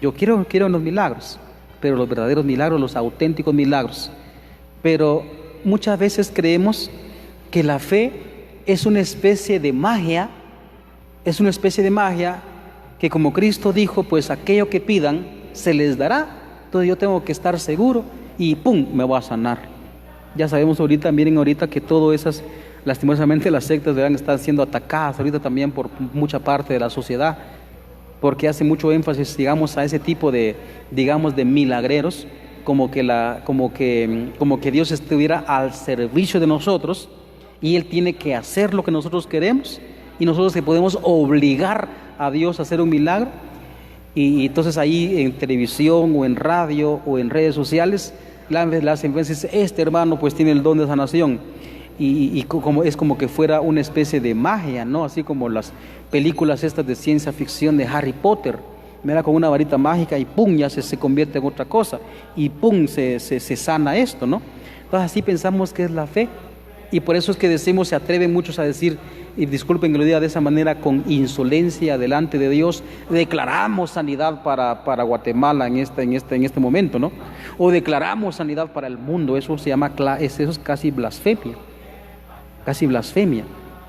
Yo quiero los milagros, pero los verdaderos milagros, los auténticos milagros. Pero muchas veces creemos que la fe es una especie de magia, que como Cristo dijo, pues aquello que pidan se les dará. Entonces yo tengo que estar seguro y ¡pum!, me voy a sanar. Ya sabemos miren ahorita que todo esas, lastimosamente las sectas están siendo atacadas ahorita también por mucha parte de la sociedad, porque hace mucho énfasis, digamos, a ese tipo de milagreros, como que Dios estuviera al servicio de nosotros y Él tiene que hacer lo que nosotros queremos y nosotros que podemos obligar a Dios a hacer un milagro. Y entonces ahí en televisión o en radio o en redes sociales las empresas, este hermano pues tiene el don de sanación y es como que fuera una especie de magia, ¿no? Así como las películas estas de ciencia ficción de Harry Potter, mira, con una varita mágica y pum, ya se convierte en otra cosa y pum, se sana esto, ¿no? Entonces así pensamos que es la fe y por eso es que decimos, se atreven muchos a decir, y disculpen que lo diga de esa manera, con insolencia delante de Dios, declaramos sanidad para Guatemala en este momento, ¿no? O declaramos sanidad para el mundo. Eso se llama, eso es casi blasfemia,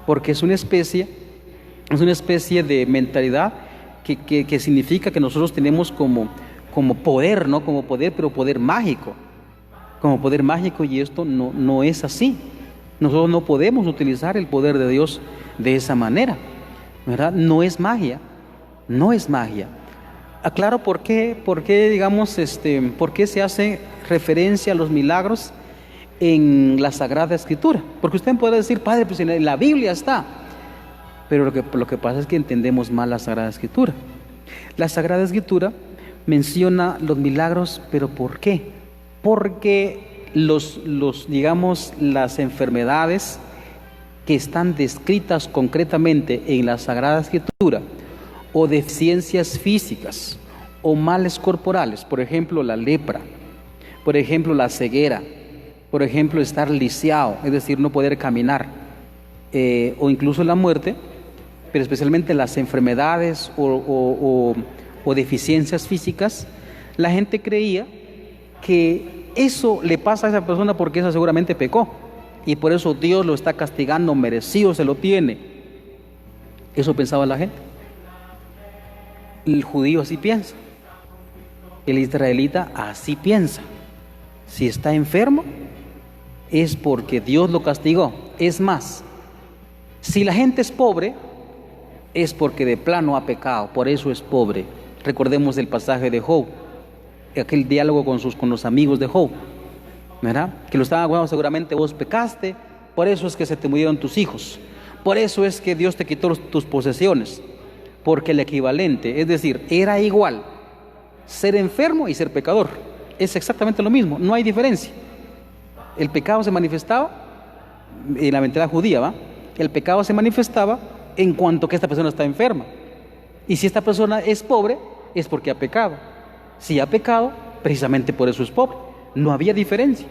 porque es una especie de mentalidad que significa que nosotros tenemos como poder, ¿no? Como poder, pero poder mágico, y esto no es así. Nosotros no podemos utilizar el poder de Dios de esa manera, ¿verdad? No es magia. Aclaro por qué, digamos, por qué se hace referencia a los milagros en la Sagrada Escritura. Porque usted puede decir, padre, pues en la Biblia está. Pero lo que pasa es que entendemos mal la Sagrada Escritura. La Sagrada Escritura menciona los milagros, ¿pero por qué? Porque digamos, las enfermedades que están descritas concretamente en la Sagrada Escritura, o deficiencias físicas, o males corporales, por ejemplo la lepra, por ejemplo la ceguera, por ejemplo estar lisiado, es decir, no poder caminar, o incluso la muerte, pero especialmente las enfermedades o deficiencias físicas, la gente creía que eso le pasa a esa persona porque esa seguramente pecó y por eso Dios lo está castigando, merecido se lo tiene. Eso pensaba la gente. El judío así piensa, el israelita así piensa. Si está enfermo es porque Dios lo castigó. Es más, si la gente es pobre es porque de plano ha pecado, por eso es pobre. Recordemos el pasaje de Job, aquel diálogo con los amigos de Job, ¿verdad? Que lo estaban hablando, seguramente vos pecaste, por eso es que se te murieron tus hijos, por eso es que Dios te quitó tus posesiones, porque el equivalente, es decir, era igual ser enfermo y ser pecador. Es exactamente lo mismo, no hay diferencia. El pecado se manifestaba en la mentalidad judía, ¿va? El pecado se manifestaba en cuanto que esta persona está enferma. Y si esta persona es pobre, es porque ha pecado. Si ha pecado, precisamente por eso es pobre. No había diferencia.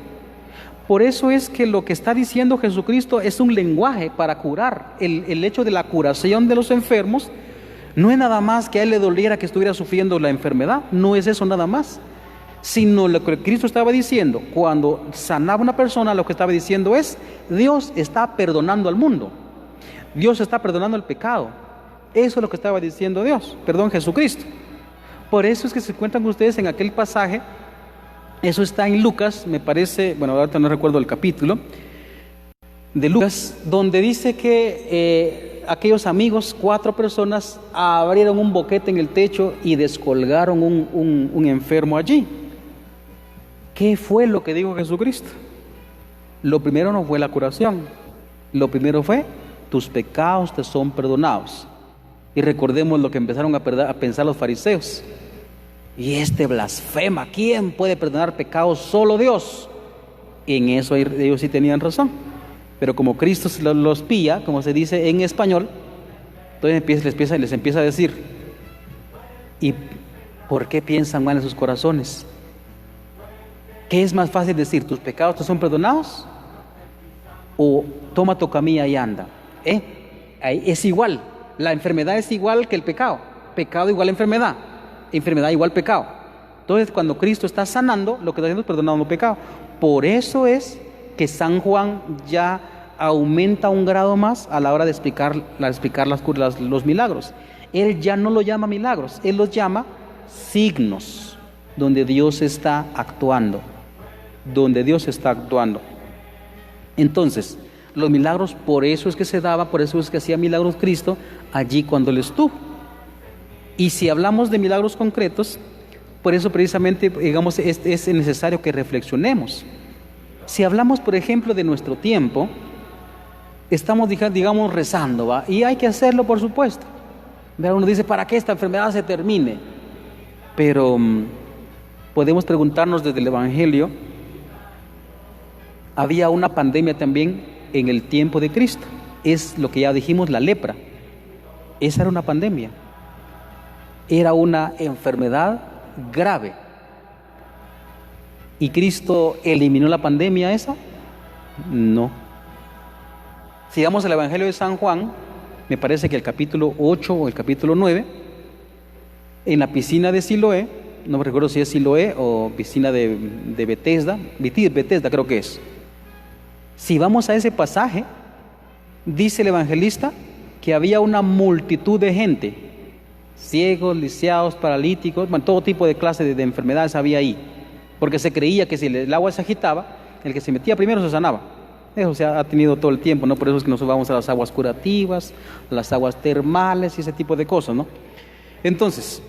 Por eso es que lo que está diciendo Jesucristo es un lenguaje para curar. El hecho de la curación de los enfermos no es nada más que a él le doliera que estuviera sufriendo la enfermedad. No es eso nada más. Sino lo que Cristo estaba diciendo, cuando sanaba a una persona, lo que estaba diciendo es: Dios está perdonando al mundo. Dios está perdonando el pecado. Eso es lo que estaba diciendo Dios, perdón, Jesucristo. Por eso es que se encuentran ustedes en aquel pasaje, eso está en Lucas, me parece, bueno, ahorita no recuerdo el capítulo, de Lucas, donde dice que aquellos amigos, 4 personas, abrieron un boquete en el techo y descolgaron un enfermo allí. ¿Qué fue lo que dijo Jesucristo? Lo primero no fue la curación, lo primero fue: tus pecados te son perdonados. Y recordemos lo que empezaron a pensar los fariseos: y este blasfema, ¿quién puede perdonar pecados? Solo Dios. Y en eso ellos sí tenían razón. Pero como Cristo los pilla, como se dice en español, entonces les empieza a decir: ¿y por qué piensan mal en sus corazones? ¿Qué es más fácil decir? ¿Tus pecados te son perdonados? ¿O toma tu camilla y anda? Es igual. La enfermedad es igual que el pecado. Pecado igual enfermedad. Enfermedad igual pecado. Entonces, cuando Cristo está sanando, lo que está haciendo es perdonando pecado. Por eso es que San Juan ya aumenta un grado más a la hora de explicar los milagros. Él ya no lo llama milagros, él los llama signos, donde Dios está actuando. Donde Dios está actuando. Entonces, los milagros, por eso es que se daba, por eso es que hacía milagros Cristo allí cuando Él estuvo. Y si hablamos de milagros concretos, por eso precisamente, digamos, es necesario que reflexionemos. Si hablamos, por ejemplo, de nuestro tiempo, estamos, digamos, rezando, ¿va? Y hay que hacerlo, por supuesto. Uno dice: ¿para qué esta enfermedad se termine? Pero podemos preguntarnos desde el Evangelio: había una pandemia también en el tiempo de Cristo. Es lo que ya dijimos, la lepra. Esa era una pandemia. Era una enfermedad grave. ¿Y Cristo eliminó la pandemia esa? No. Si vamos al Evangelio de San Juan, me parece que el capítulo 8 o el capítulo 9, en la piscina de Siloé, no me recuerdo si es Siloé o piscina de Betesda, Betesda creo que es. Si vamos a ese pasaje, dice el evangelista que había una multitud de gente, ciegos, lisiados, paralíticos, bueno, todo tipo de clase de enfermedades había ahí, porque se creía que si el agua se agitaba, el que se metía primero se sanaba. Eso se ha tenido todo el tiempo, ¿no? Por eso es que nos vamos a las aguas curativas, las aguas termales y ese tipo de cosas, ¿no? Entonces,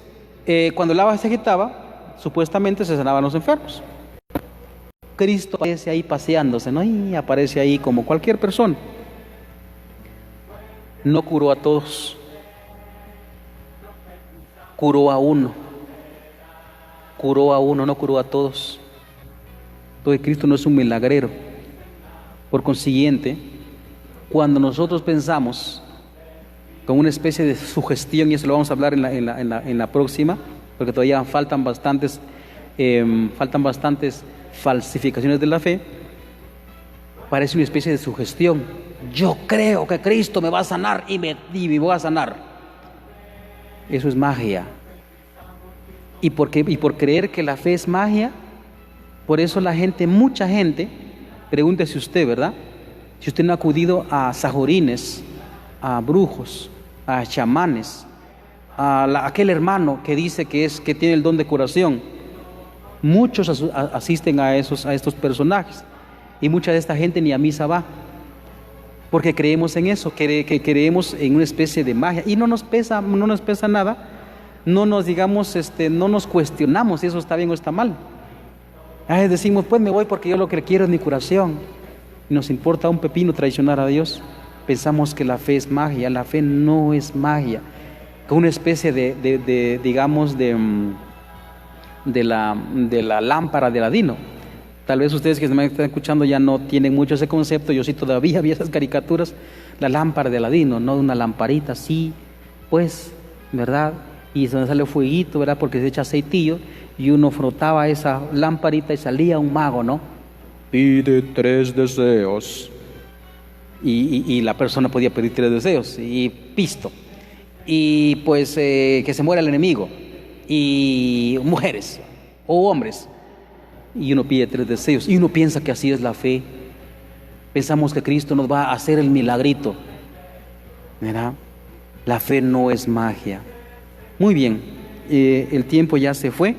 cuando el agua se agitaba, supuestamente se sanaban los enfermos. Cristo aparece ahí paseándose, ¿no? Y aparece ahí como cualquier persona. No curó a todos, curó a uno, no curó a todos. Entonces Cristo no es un milagrero. Por consiguiente, cuando nosotros pensamos con una especie de sugestión, y eso lo vamos a hablar en la próxima, porque todavía faltan bastantes falsificaciones de la fe, parece una especie de sugestión. Yo creo que Cristo me va a sanar y me voy a sanar. Eso es magia. Y por creer que la fe es magia, por eso mucha gente, pregúntese usted, ¿verdad? Si usted no ha acudido a sajorines, a brujos, a chamanes, a aquel hermano que dice que tiene el don de curación. Muchos asisten a estos personajes, y mucha de esta gente ni a misa va, porque creemos en eso, que creemos en una especie de magia, y no nos pesa nada, no nos cuestionamos si eso está bien o está mal. Decimos: pues me voy porque yo lo que quiero es mi curación, y nos importa un pepino traicionar a Dios. Pensamos que la fe es magia. La fe no es magia, con una especie de de la lámpara de Aladino. Tal vez ustedes que me están escuchando ya no tienen mucho ese concepto, yo sí todavía vi esas caricaturas, la lámpara de Aladino, no una lamparita así, pues, ¿verdad? Y se sale fueguito, ¿verdad? Porque se echa aceitillo y uno frotaba esa lamparita y salía un mago, ¿no? Pide 3 deseos. Y la persona podía pedir 3 deseos y pisto. Y pues que se muera el enemigo. Y mujeres o hombres. Y uno pide 3 deseos. Y uno piensa que así es la fe. Pensamos que Cristo nos va a hacer el milagrito. ¿Verdad? La fe no es magia. Muy bien. El tiempo ya se fue.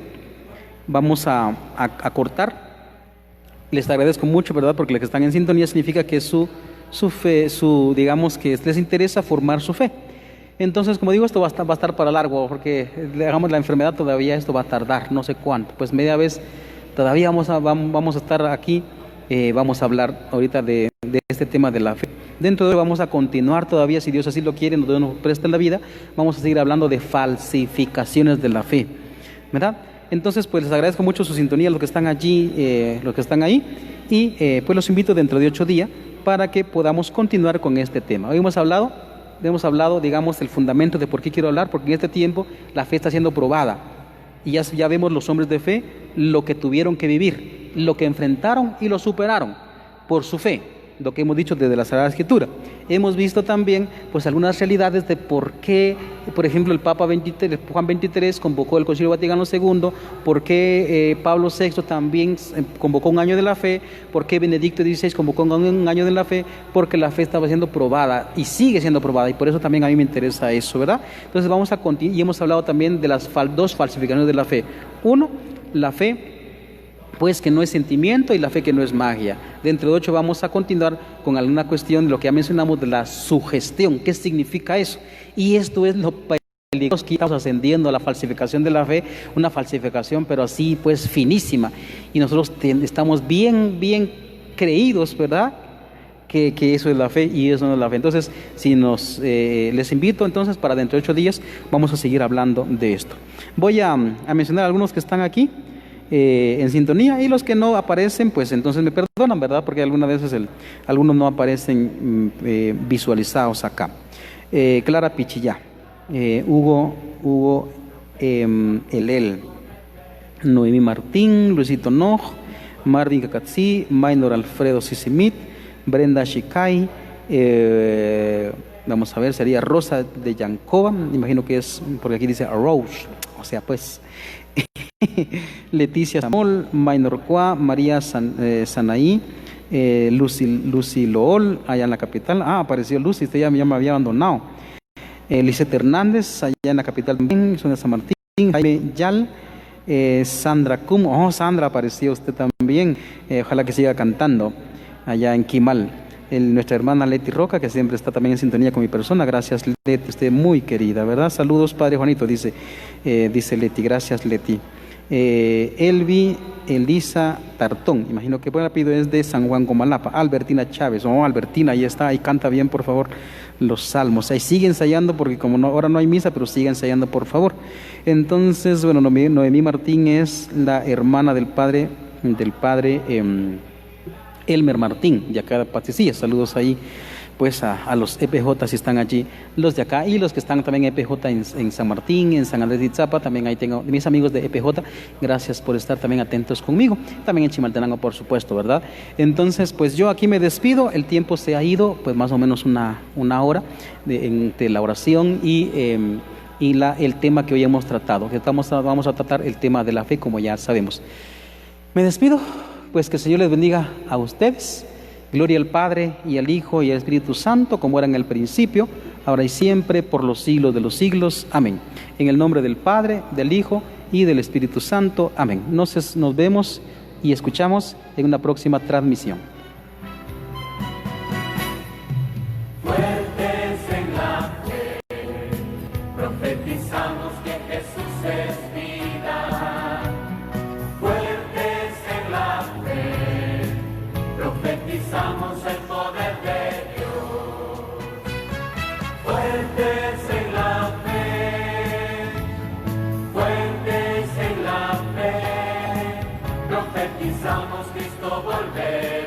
Vamos a cortar. Les agradezco mucho, ¿verdad? Porque los que están en sintonía significa que su fe, digamos que les interesa formar su fe. Entonces, como digo, esto va a estar para largo, porque digamos la enfermedad todavía esto va a tardar, no sé cuánto. Pues media vez todavía vamos a estar aquí, vamos a hablar ahorita de este tema de la fe. Dentro de hoy vamos a continuar todavía, si Dios así lo quiere, nos presta la vida, vamos a seguir hablando de falsificaciones de la fe, ¿verdad? Entonces, pues les agradezco mucho su sintonía, los que están allí, los que están ahí, y pues los invito dentro de 8 días para que podamos continuar con este tema. Hoy hemos hablado, digamos, el fundamento de por qué quiero hablar, porque en este tiempo la fe está siendo probada. Y ya vemos los hombres de fe, lo que tuvieron que vivir, lo que enfrentaron y lo superaron por su fe, lo que hemos dicho desde la Sagrada Escritura. Hemos visto también pues algunas realidades de por qué, por ejemplo, el Papa Juan XXIII convocó el Concilio Vaticano II, por qué Pablo VI también convocó un año de la fe, por qué Benedicto XVI convocó un año de la fe, porque la fe estaba siendo probada y sigue siendo probada, y por eso también a mí me interesa eso, ¿verdad? Entonces vamos a continuar, y hemos hablado también de las 2 falsificaciones de la fe. Uno, la fe pues que no es sentimiento, y la fe que no es magia. Dentro de 8 vamos a continuar con alguna cuestión de lo que ya mencionamos de la sugestión. ¿Qué significa eso? Y esto es lo peligroso que estamos ascendiendo a la falsificación de la fe, una falsificación pero así pues finísima. Y nosotros estamos bien creídos, ¿verdad? Que eso es la fe y eso no es la fe. Entonces, les invito entonces para dentro de 8 días vamos a seguir hablando de esto. Voy a mencionar algunos que están aquí en sintonía, y los que no aparecen pues entonces me perdonan, ¿verdad? Porque algunas veces algunos no aparecen visualizados acá. Clara Pichillá, Hugo Elel, Noemí Martín, Luisito Noj, Marvin Cacatzi, Maynor Alfredo Sisimit, Brenda Shikai, vamos a ver, sería Rosa de Yankova, imagino que es porque aquí dice Rose, o sea pues Leticia Samol, Maynor Cuá, María Sanaí, Lucy Lool, allá en la capital. Apareció Lucy, usted ya me había abandonado. Lisette Hernández, allá en la capital también, son de San Martín. Jaime Yal, Sandra Cum, Sandra, apareció usted también. Ojalá que siga cantando allá en Quimal. Nuestra hermana Leti Roca, que siempre está también en sintonía con mi persona. Gracias, Leti, usted muy querida, ¿verdad? Saludos, Padre Juanito, dice Leti. Gracias, Leti. Elvi Elisa Tartón, imagino que el apellido es de San Juan Comalapa. Albertina Chávez, Albertina, ahí está, ahí canta bien, por favor, los salmos. Ahí sigue ensayando, porque como ahora no hay misa, pero sigue ensayando, por favor. Entonces, bueno, Noemí Martín es la hermana del padre Elmer Martín, de acá de Paticilla. Saludos ahí pues a los EPJ si están allí, los de acá, y los que están también EPJ en San Martín, en San Andrés de Itzapa, también ahí tengo mis amigos de EPJ. Gracias por estar también atentos conmigo, también en Chimaltenango, por supuesto, ¿verdad? Entonces pues yo aquí me despido, el tiempo se ha ido pues más o menos una hora entre la oración y el tema que hoy hemos tratado, que vamos a tratar el tema de la fe, como ya sabemos. Me despido, pues que el Señor les bendiga a ustedes. Gloria al Padre, y al Hijo, y al Espíritu Santo, como era en el principio, ahora y siempre, por los siglos de los siglos. Amén. En el nombre del Padre, del Hijo y del Espíritu Santo. Amén. Nos vemos y escuchamos en una próxima transmisión. Fuertes en la fe, profetizamos que Jesús es vida. Fuertes en la fe, profetizamos el poder de Dios. Fuertes en la fe, fuertes en la fe. profetizamos Cristo volverá.